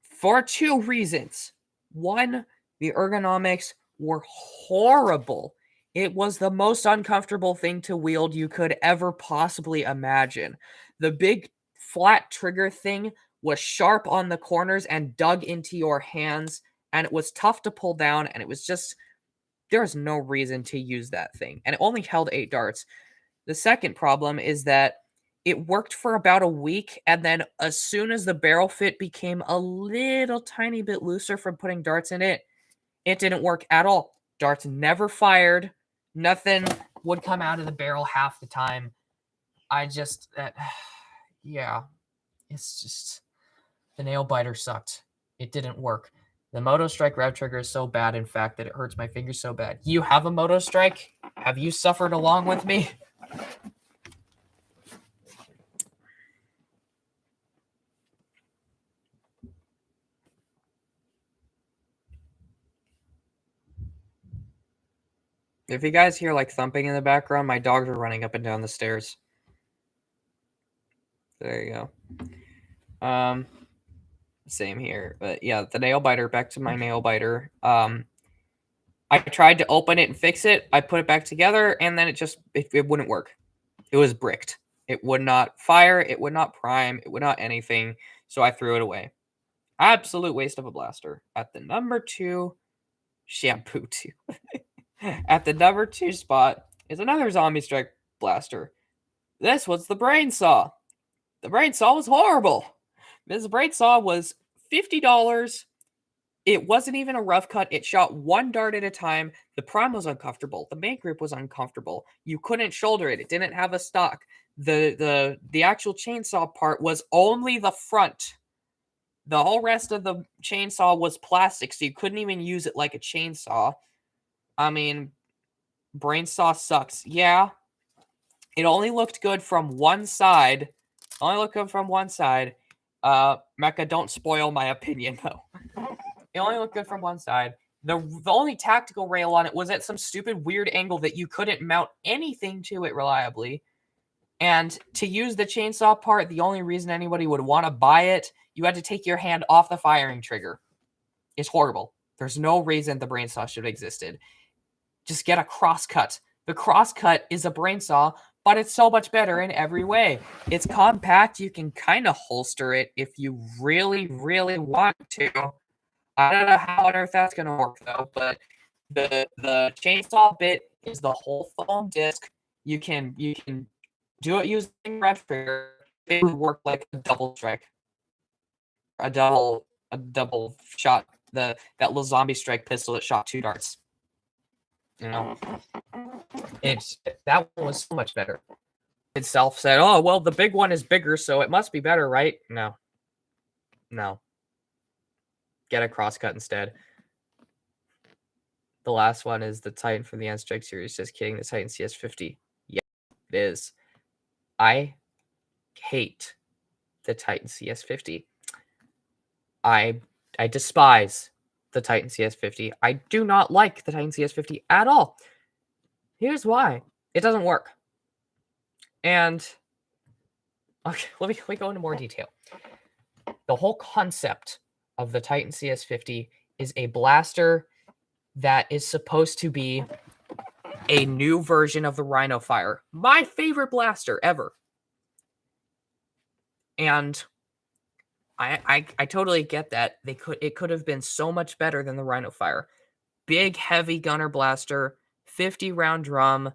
for 2 reasons. One, the ergonomics were horrible. It was the most uncomfortable thing to wield you could ever possibly imagine. The big flat trigger thing was sharp on the corners and dug into your hands, and it was tough to pull down, and it was just, there was no reason to use that thing. And it only held 8 darts. The second problem is that it worked for about a week, and then as soon as the barrel fit became a little tiny bit looser from putting darts in it, it didn't work at all. Darts never fired. Nothing would come out of the barrel half the time. Yeah, it's just, the Nail Biter sucked. It didn't work. The Moto Strike rev trigger is so bad, in fact, that it hurts my fingers so bad. You have a Moto Strike? Have you suffered along with me? If you guys hear like thumping in the background, my dogs are running up and down the stairs. There you go. Same here. But yeah, the Nail Biter, back to my Nail Biter. I tried to open it and fix it. I put it back together, and then it wouldn't work. It was bricked. It would not fire. It would not prime. It would not anything. So I threw it away. Absolute waste of a blaster. At the number 2, Shampoo 2. At the number 2 spot is another Zombie Strike blaster. This was the Brain Saw. The Brain Saw was horrible. This Brain Saw was $50. It wasn't even a rough cut. It shot 1 dart at a time. The prime was uncomfortable. The main grip was uncomfortable. You couldn't shoulder it. It didn't have a stock. The actual chainsaw part was only the front. The whole rest of the chainsaw was plastic, so you couldn't even use it like a chainsaw. I mean, brain saw sucks. Yeah, it only looked good from one side. Mecca, don't spoil my opinion though. It only looked good from one side. The only tactical rail on it was at some stupid weird angle that you couldn't mount anything to it reliably. And to use the chainsaw part, the only reason anybody would want to buy it, you had to take your hand off the firing trigger. It's horrible. There's no reason the brain saw should have existed. Just get a crosscut. The crosscut is a brain saw, but it's so much better in every way. It's compact. You can kind of holster it if you really, really want to. I don't know how on earth that's going to work, though, but the chainsaw bit is the whole foam disc. You can do it using red trigger. It would work like a double strike. A double shot. That little zombie strike pistol that shot 2 darts. You know, that one was so much better. Itself said, "Oh well, the big one is bigger, so it must be better, right?" No. Get a crosscut instead. The last one is the Titan from the N-Strike series. Just kidding. The Titan CS50. Yeah, it is. I hate the Titan CS50. I despise the Titan CS50. I do not like the Titan CS50 at all. Here's why. It doesn't work. And okay, let me go into more detail. The whole concept of the Titan CS50 is a blaster that is supposed to be a new version of the Rhino Fire. My favorite blaster ever. And I totally get that. It could have been so much better than the Rhino Fire. Big, heavy gunner blaster, 50 round drum,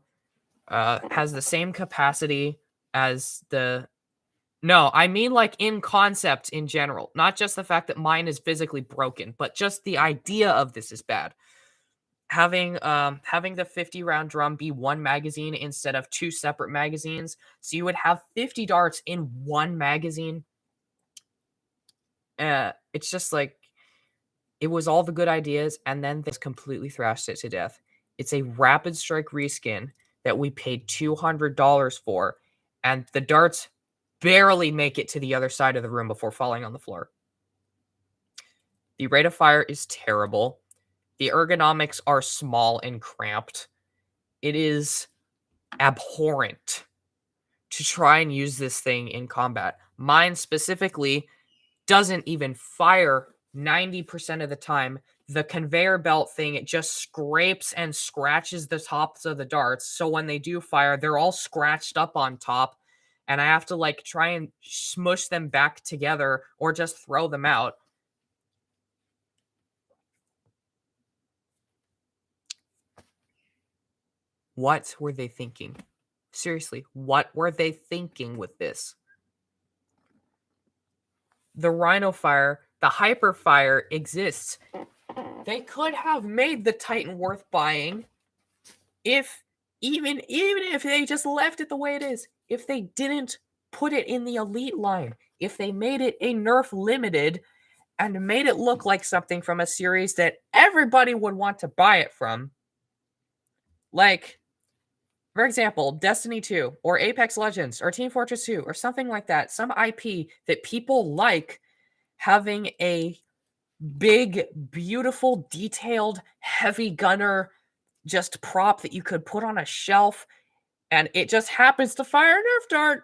has the same capacity as the... No, I mean like in concept in general. Not just the fact that mine is physically broken, but just the idea of this is bad. Having the 50 round drum be one magazine instead of 2 separate magazines, so you would have 50 darts in one magazine. It's just like, it was all the good ideas, and then they completely thrashed it to death. It's a Rapid Strike reskin that we paid $200 for, and the darts barely make it to the other side of the room before falling on the floor. The rate of fire is terrible. The ergonomics are small and cramped. It is abhorrent to try and use this thing in combat. Mine specifically doesn't even fire 90% of the time. The conveyor belt thing, it just scrapes and scratches the tops of the darts. So when they do fire, they're all scratched up on top. And I have to like try and smush them back together or just throw them out. What were they thinking? Seriously, what were they thinking with this? The Rhino Fire, the Hyper Fire exists. They could have made the Titan worth buying if even if they just left it the way it is. If they didn't put it in the Elite line, if they made it a Nerf Limited and made it look like something from a series that everybody would want to buy it from. Like, for example, Destiny 2 or Apex Legends or Team Fortress 2 or something like that. Some IP that people like, having a big, beautiful, detailed, heavy gunner just prop that you could put on a shelf and it just happens to fire a Nerf dart.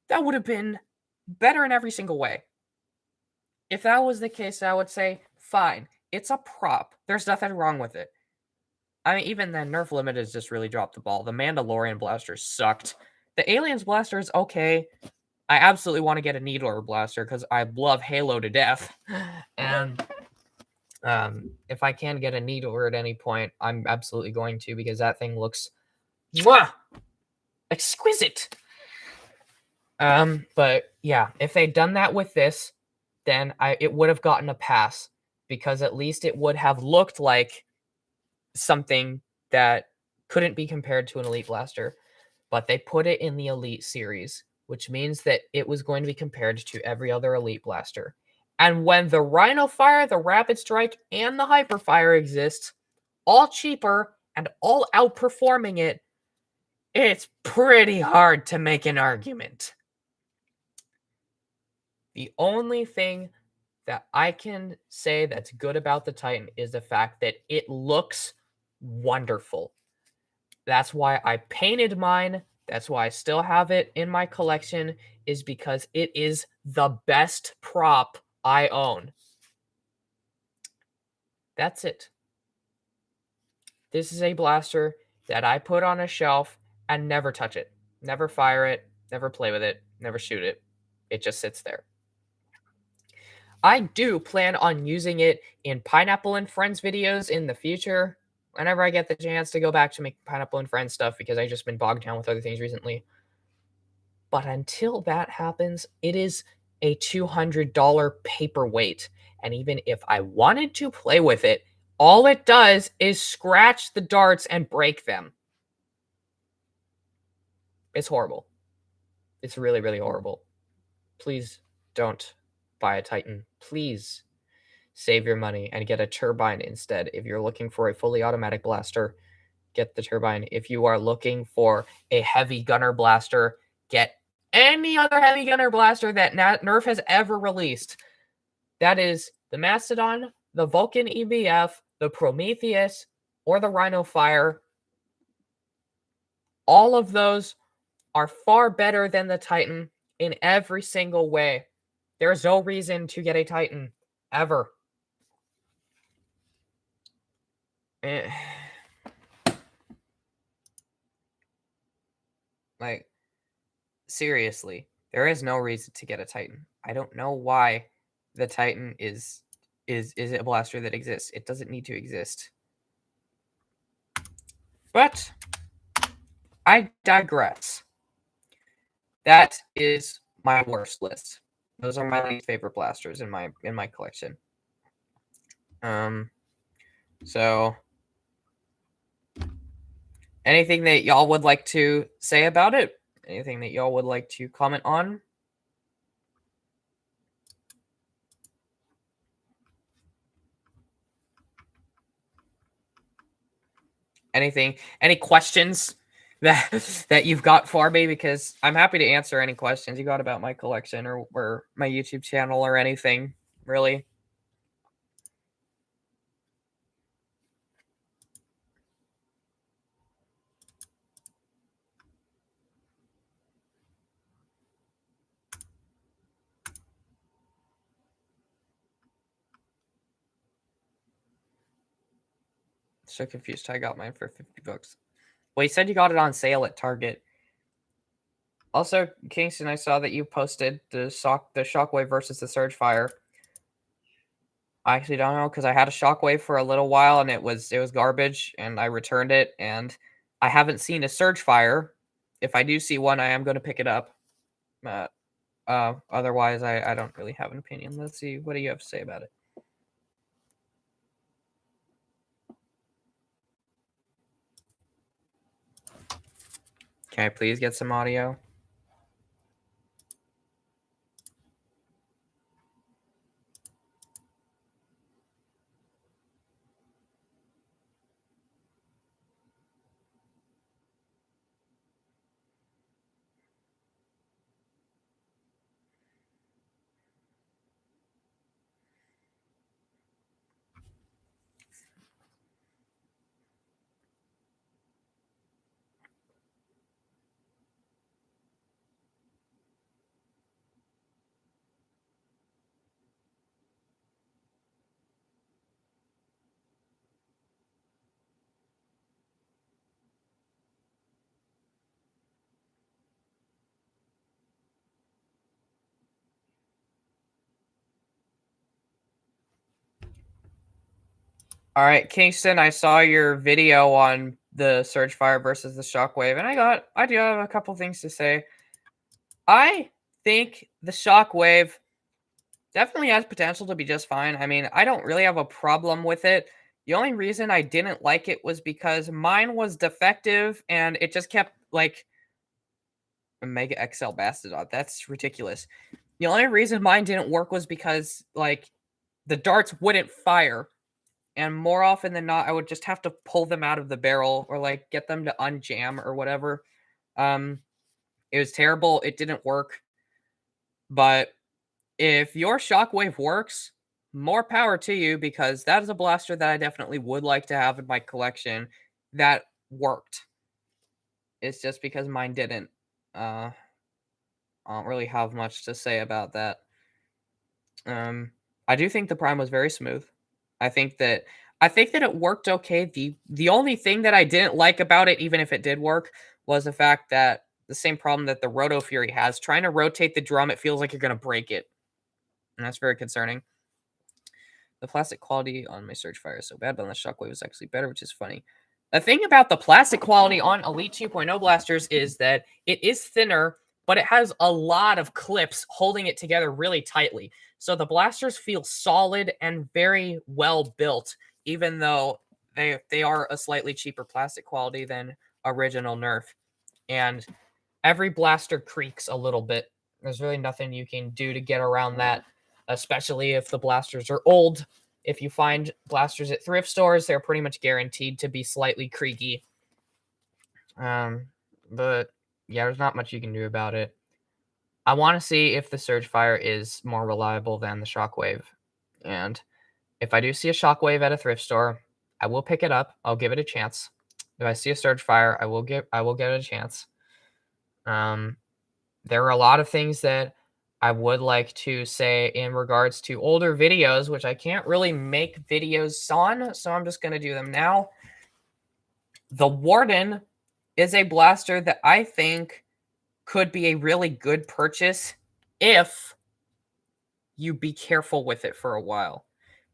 That would have been better in every single way. If that was the case, I would say, fine. It's a prop. There's nothing wrong with it. I mean, even then, Nerf Limited has just really dropped the ball. The Mandalorian blaster sucked. The Aliens blaster is okay. I absolutely want to get a Needler blaster because I love Halo to death. And if I can get a Needler at any point, I'm absolutely going to, because that thing looks exquisite. But yeah, if they'd done that with this, then it would have gotten a pass, because at least it would have looked like something that couldn't be compared to an Elite blaster. but they put it in the Elite series, which means that it was going to be compared to every other Elite blaster. And when the Rhino Fire, the Rapid Strike, and the Hyper Fire exist, all cheaper and all outperforming it, it's pretty hard to make an argument. The only thing that I can say that's good about the Titan is the fact that it looks wonderful. That's why I painted mine. That's why I still have it in my collection, is because it is the best prop I own. That's it. This is a blaster that I put on a shelf and never touch it. Never fire it, never play with it, never shoot it. It just sits there. I do plan on using it in Pineapple and Friends videos in the future, whenever I get the chance to go back to make Pineapple and Friends stuff, because I've just been bogged down with other things recently. But until that happens, it is a $200 paperweight. And even if I wanted to play with it, all it does is scratch the darts and break them. It's horrible. It's really, really horrible. Please don't buy a Titan. Please save your money and get a turbine instead. If you're looking for a fully automatic blaster, get the turbine. If you are looking for a heavy gunner blaster, get any other heavy gunner blaster that Nerf has ever released. That is the Mastodon, the Vulcan EBF, the Prometheus, or the Rhino Fire. All of those are far better than the Titan in every single way. There's no reason to get a Titan, ever. Like, seriously, there is no reason to get a Titan. I don't know why the Titan is a blaster that exists. It doesn't need to exist. But I digress. That is my worst list. Those are my least favorite blasters in my collection. So anything that y'all would like to say about it? Anything that y'all would like to comment on? Anything? Any questions that you've got for me? Because I'm happy to answer any questions you got about my collection or my YouTube channel or anything, really. So confused. I got mine for $50. Well, you said you got it on sale at Target. Also, Kingston, I saw that you posted the Shockwave versus the Surgefire. I actually don't know, because I had a Shockwave for a little while and it was garbage, and I returned it, and I haven't seen a Surgefire. If I do see one, I am going to pick it up. Otherwise, I don't really have an opinion. Let's see. What do you have to say about it? Can I please get some audio? All right, Kingston, I saw your video on the Surgefire versus the Shockwave, and I do have a couple things to say. I think the Shockwave definitely has potential to be just fine. I mean, I don't really have a problem with it. The only reason I didn't like it was because mine was defective, and it just kept, like, Mega XL Bastodon. That's ridiculous. The only reason mine didn't work was because, like, the darts wouldn't fire. And more often than not, I would just have to pull them out of the barrel or, like, get them to unjam or whatever. It was terrible. It didn't work. But if your shockwave works, more power to you, because that is a blaster that I definitely would like to have in my collection that worked. It's just because mine didn't. I don't really have much to say about that. I do think the Prime was very smooth. I think that it worked okay. The only thing that I didn't like about it, even if it did work, was the fact that the same problem that the Roto Fury has. Trying to rotate the drum, it feels like you're gonna break it. And that's very concerning. The plastic quality on my Surgefire is so bad, but on the Shockwave is actually better, which is funny. The thing about the plastic quality on Elite 2.0 blasters is that it is thinner, but it has a lot of clips holding it together really tightly. So the blasters feel solid and very well built, even though they are a slightly cheaper plastic quality than original Nerf. And every blaster creaks a little bit. There's really nothing you can do to get around that, especially if the blasters are old. If you find blasters at thrift stores, they're pretty much guaranteed to be slightly creaky. But yeah, there's not much you can do about it. I want to see if the Surgefire is more reliable than the Shockwave. And if I do see a Shockwave at a thrift store, I will pick it up. I'll give it a chance. If I see a Surgefire, I will give it a chance. There are a lot of things that I would like to say in regards to older videos, which I can't really make videos on, so I'm just going to do them now. The Warden is a blaster that I think could be a really good purchase if you be careful with it for a while.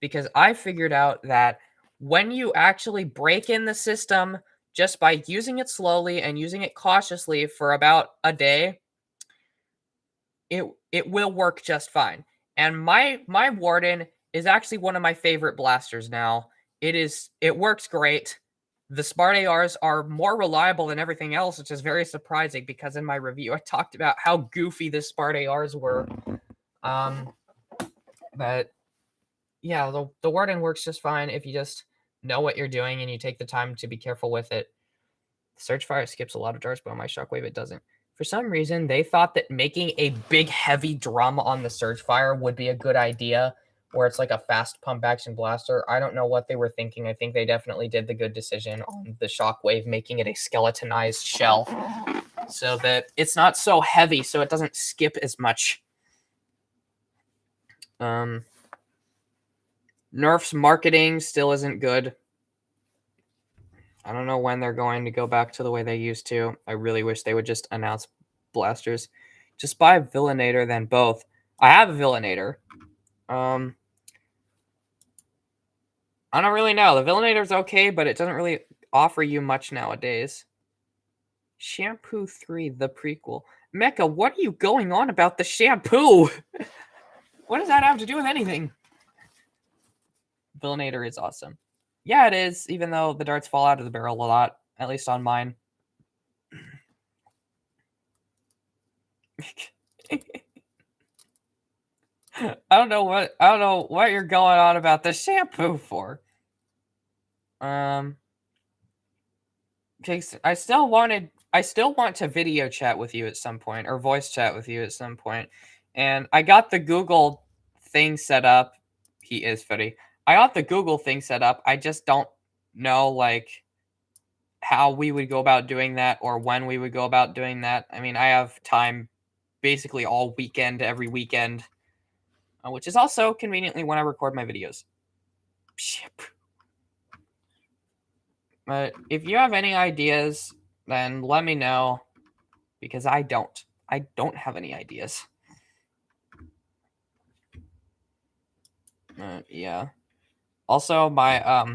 Because I figured out that when you actually break in the system just by using it slowly and using it cautiously for about a day, it will work just fine. And my Warden is actually one of my favorite blasters now. It works great. The Smart ARs are more reliable than everything else, which is very surprising because in my review I talked about how goofy the Smart ARs were. But yeah, the Warden works just fine if you just know what you're doing and you take the time to be careful with it. Surgefire skips a lot of darts, but on my Shockwave it doesn't. For some reason, they thought that making a big, heavy drum on the Surgefire would be a good idea, where it's like a fast pump action blaster. I don't know what they were thinking. I think they definitely did the good decision on the Shockwave, making it a skeletonized shell so that it's not so heavy, so it doesn't skip as much. Nerf's marketing still isn't good. I don't know when they're going to go back to the way they used to. I really wish they would just announce blasters. Just buy a Villainator, then both. I have a Villainator. I don't really know. The Villainator's okay, but it doesn't really offer you much nowadays. Shampoo 3, the prequel. Mecha, what are you going on about the shampoo? What does that have to do with anything? Villainator is awesome. Yeah, it is, even though the darts fall out of the barrel a lot, at least on mine. I don't know what you're going on about the shampoo for. Cause I still want to video chat with you at some point, or voice chat with you at some point. And I got the Google thing set up. He is funny. I got the Google thing set up. I just don't know like how we would go about doing that or when we would go about doing that. I mean, I have time basically all weekend, every weekend, which is also conveniently when I record my videos. But if you have any ideas, then let me know, because I don't have any ideas. Yeah. Also, my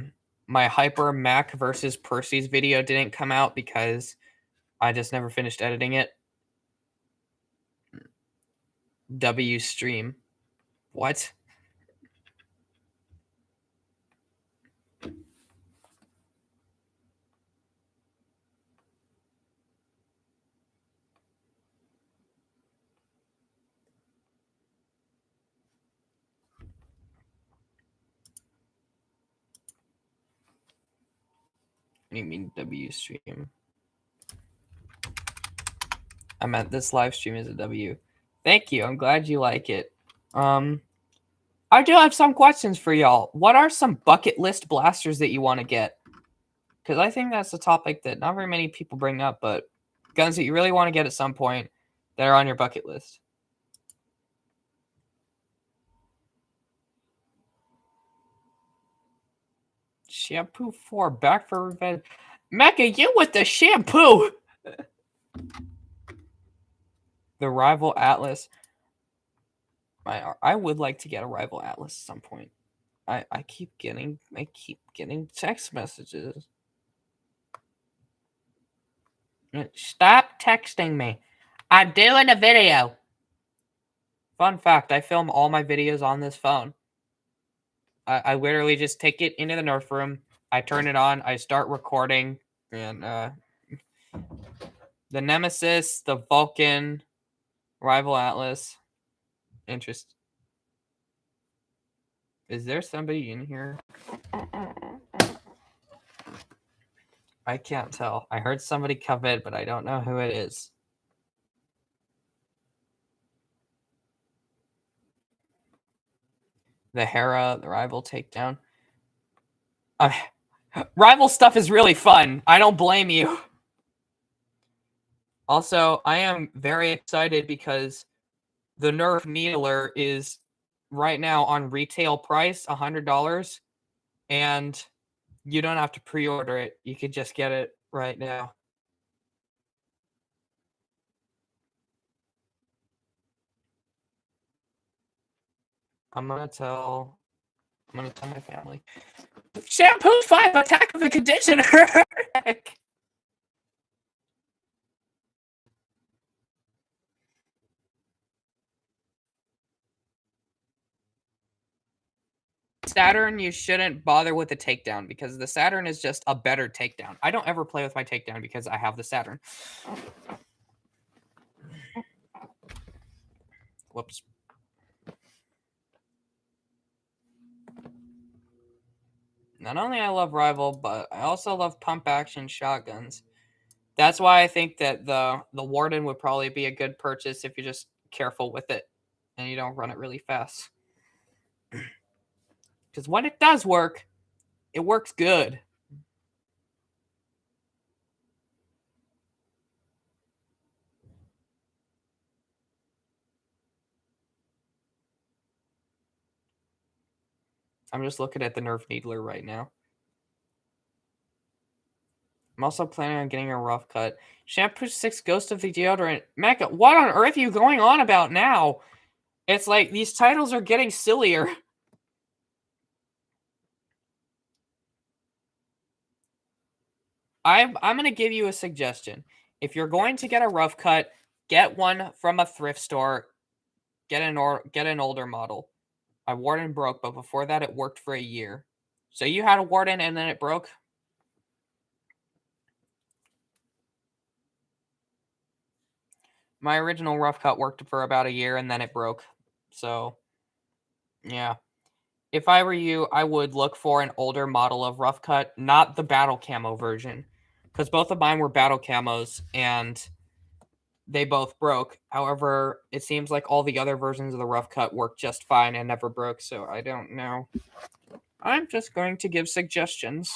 Hyper Mac versus Percy's video didn't come out because I just never finished editing it. W stream. What? You mean W stream? I meant this live stream is a W. Thank you. I'm glad you like it. I do have some questions for y'all. What are some bucket list blasters that you want to get? Because I think that's a topic that not very many people bring up, but guns that you really want to get at some point that are on your bucket list. Shampoo 4, back for revenge. Mecca, you with the shampoo! The Rival Atlas. I would like to get a Rival Atlas at some point. I keep getting text messages. Stop texting me. I'm doing a video. Fun fact, I film all my videos on this phone. I literally just take it into the Nerf room. I turn it on. I start recording. And the Nemesis, the Vulcan, Rival Atlas. Interest. Is there somebody in here? I can't tell. I heard somebody come in, but I don't know who it is. The Hera, the Rival takedown. Rival stuff is really fun. I don't blame you. Also, I am very excited because the Nerf Needler is right now on retail price, $100, and you don't have to pre-order it. You could just get it right now. I'm gonna tell my family. Shampoo 5, Attack of the Conditioner. Saturn, you shouldn't bother with the takedown because the Saturn is just a better takedown. I don't ever play with my takedown because I have the Saturn. Whoops. Not only I love Rival, but I also love pump action shotguns. That's why I think that the Warden would probably be a good purchase if you're just careful with it and you don't run it really fast. Because when it does work, it works good. I'm just looking at the Nerf Needler right now. I'm also planning on getting a rough cut. Shampoo 6 Ghost of the Deodorant. Mecca, what on earth are you going on about now? It's like these titles are getting sillier. I'm going to give you a suggestion. If you're going to get a rough cut, get one from a thrift store. Get an older model. My Warden broke, but before that, it worked for a year. So you had a Warden and then it broke? My original rough cut worked for about a year and then it broke. So, yeah. If I were you, I would look for an older model of rough cut, not the battle camo version. Because both of mine were battle camos and they both broke. However, it seems like all the other versions of the rough cut worked just fine and never broke, so I don't know. I'm just going to give suggestions.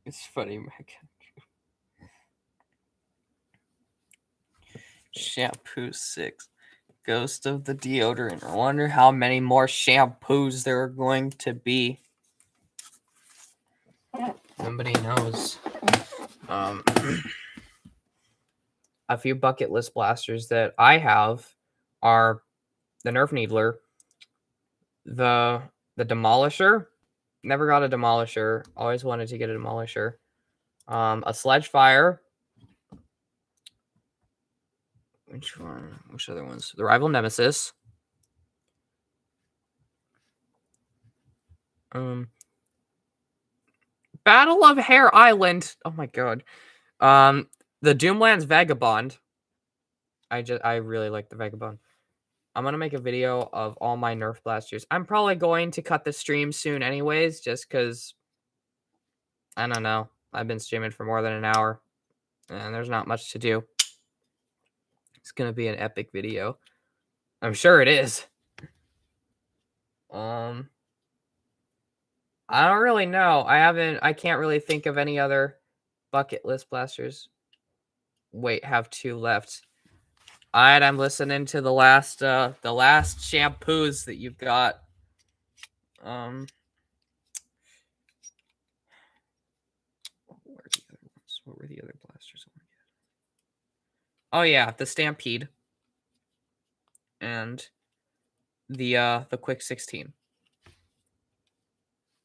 It's funny, Megan. Shampoo 6. Ghost of the Deodorant. I wonder how many more shampoos there are going to be. Nobody knows. A few bucket list blasters that I have are the Nerf Needler, the Demolisher. Never got a Demolisher. Always wanted to get a Demolisher. A Sledgefire. Which one? Which other ones? The Rival Nemesis. Battle of Hare Island. Oh my god. The Doomlands Vagabond. I really like the Vagabond. I'm gonna make a video of all my Nerf blasters. I'm probably going to cut the stream soon anyways, just because I don't know. I've been streaming for more than an hour and there's not much to do. It's gonna be an epic video. I'm sure it is. I don't really know. I can't really think of any other bucket list blasters. Wait, have 2 left. All right, I'm listening to the last shampoos that you've got. What were the other ones? What were the other blasters? Oh yeah, the Stampede and the Quick 16.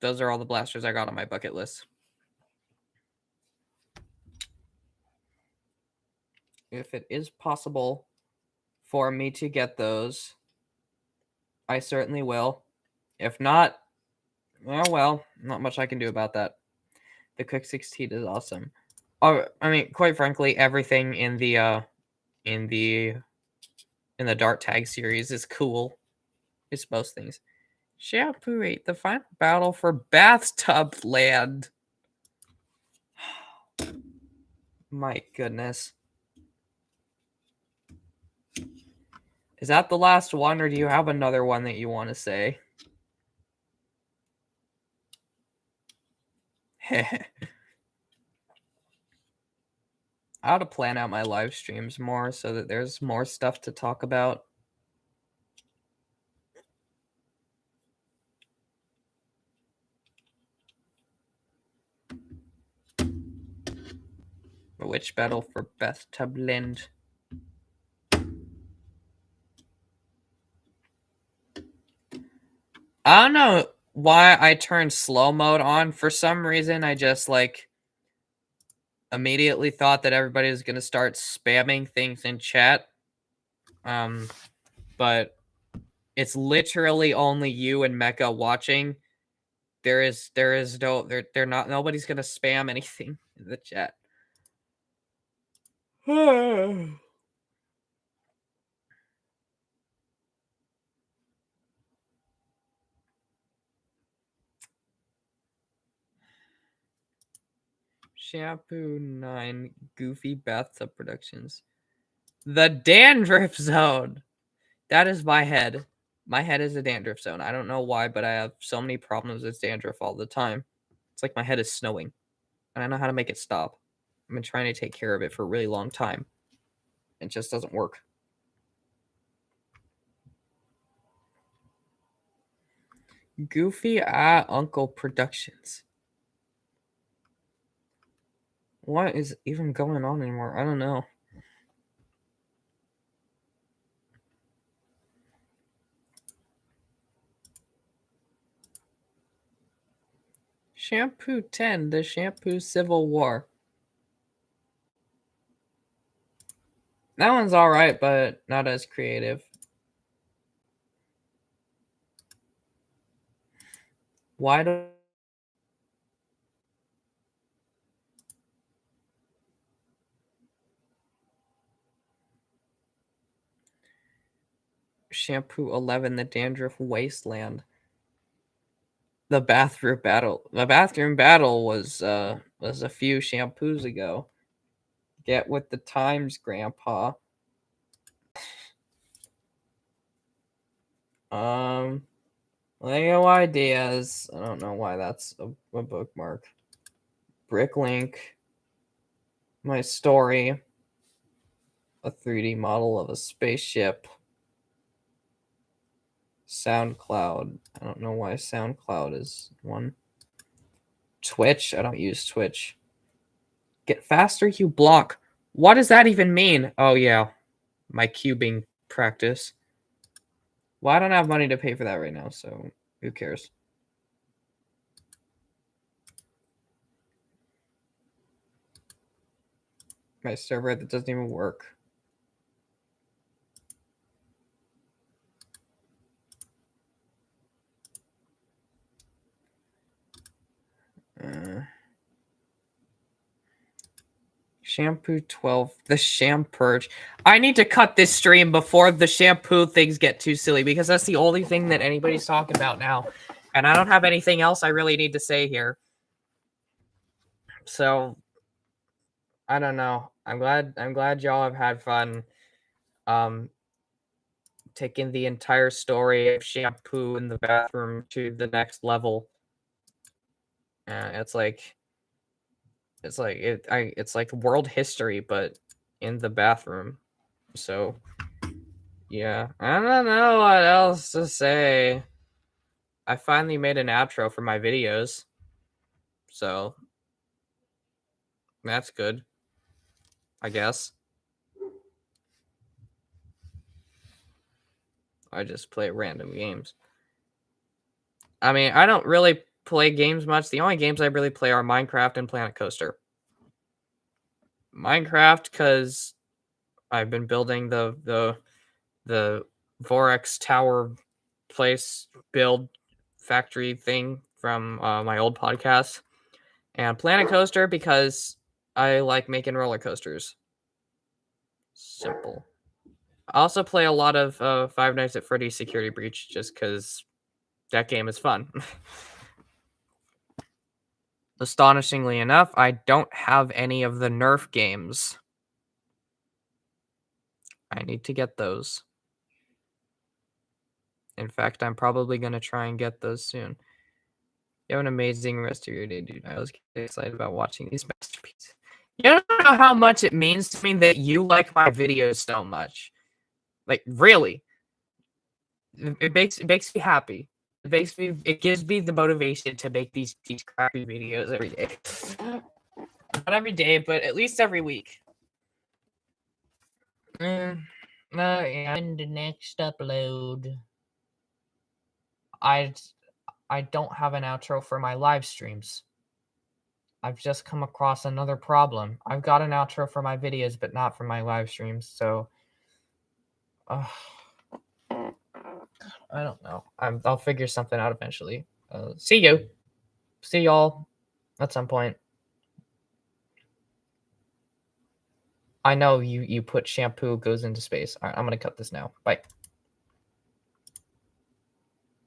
Those are all the blasters I got on my bucket list. If it is possible for me to get those, I certainly will. If not, oh well, not much I can do about that. The Quick 16 is awesome. Oh, I mean, quite frankly, everything in the Dart Tag series is cool. It's most things. Shampoo 8, the final battle for Bathtub Land. My goodness. Is that the last one, or do you have another one that you want to say? I ought to plan out my live streams more so that there's more stuff to talk about. Which battle for Bathtub Land? I don't know why I turned slow mode on. For some reason, I just immediately thought that everybody was going to start spamming things in chat. But it's literally only you and Mecha watching. They're not, nobody's going to spam anything in the chat. Shampoo 9 Goofy Bathtub Productions. The Dandruff Zone. That is my head. My head is a dandruff zone. I don't know why, but I have so many problems with dandruff all the time. It's like my head is snowing. And I know how to make it stop. I've been trying to take care of it for a really long time. It just doesn't work. Goofy Uncle Productions. What is even going on anymore? I don't know. Shampoo 10, the Shampoo Civil War. That one's alright, but not as creative. Why do... Shampoo 11, the Dandruff Wasteland. The bathroom battle. The bathroom battle was a few shampoos ago. Get with the times, Grandpa. Lego ideas. I don't know why that's a bookmark. Bricklink. My story. A 3D model of a spaceship. SoundCloud. I don't know why SoundCloud is one. Twitch. I don't use Twitch. Get faster, you block. What does that even mean? Oh, yeah. My cubing practice. Well, I don't have money to pay for that right now, so who cares? My server that doesn't even work. Shampoo 12. The Shampurge. I need to cut this stream before the shampoo things get too silly because that's the only thing that anybody's talking about now. And I don't have anything else I really need to say here. So I don't know. I'm glad y'all have had fun. Taking the entire story of shampoo in the bathroom to the next level. It's like world history, but in the bathroom. So yeah, I don't know what else to say. I finally made an outro for my videos, so that's good, I guess. I just play random games. I mean, I don't really play games much. The only games I really play are Minecraft and Planet Coaster. Minecraft, because I've been building the Vorex Tower place build factory thing from my old podcast, and Planet Coaster because I like making roller coasters. Simple. I also play a lot of Five Nights at Freddy's Security Breach just because that game is fun. Astonishingly enough, I don't have any of the Nerf games. I need to get those. In fact, I'm probably going to try and get those soon. You have an amazing rest of your day, dude. I was excited about watching these masterpieces. You don't know how much it means to me that you like my videos so much. Like, really. It makes me happy. It gives me the motivation to make these crappy videos every day. Not every day, but at least every week. Yeah. In the next upload, I don't have an outro for my live streams. I've just come across another problem. I've got an outro for my videos, but not for my live streams. So, I don't know. I'll figure something out eventually. See y'all at some point. I know you put shampoo goes into space. All right, I'm gonna cut this now. Bye.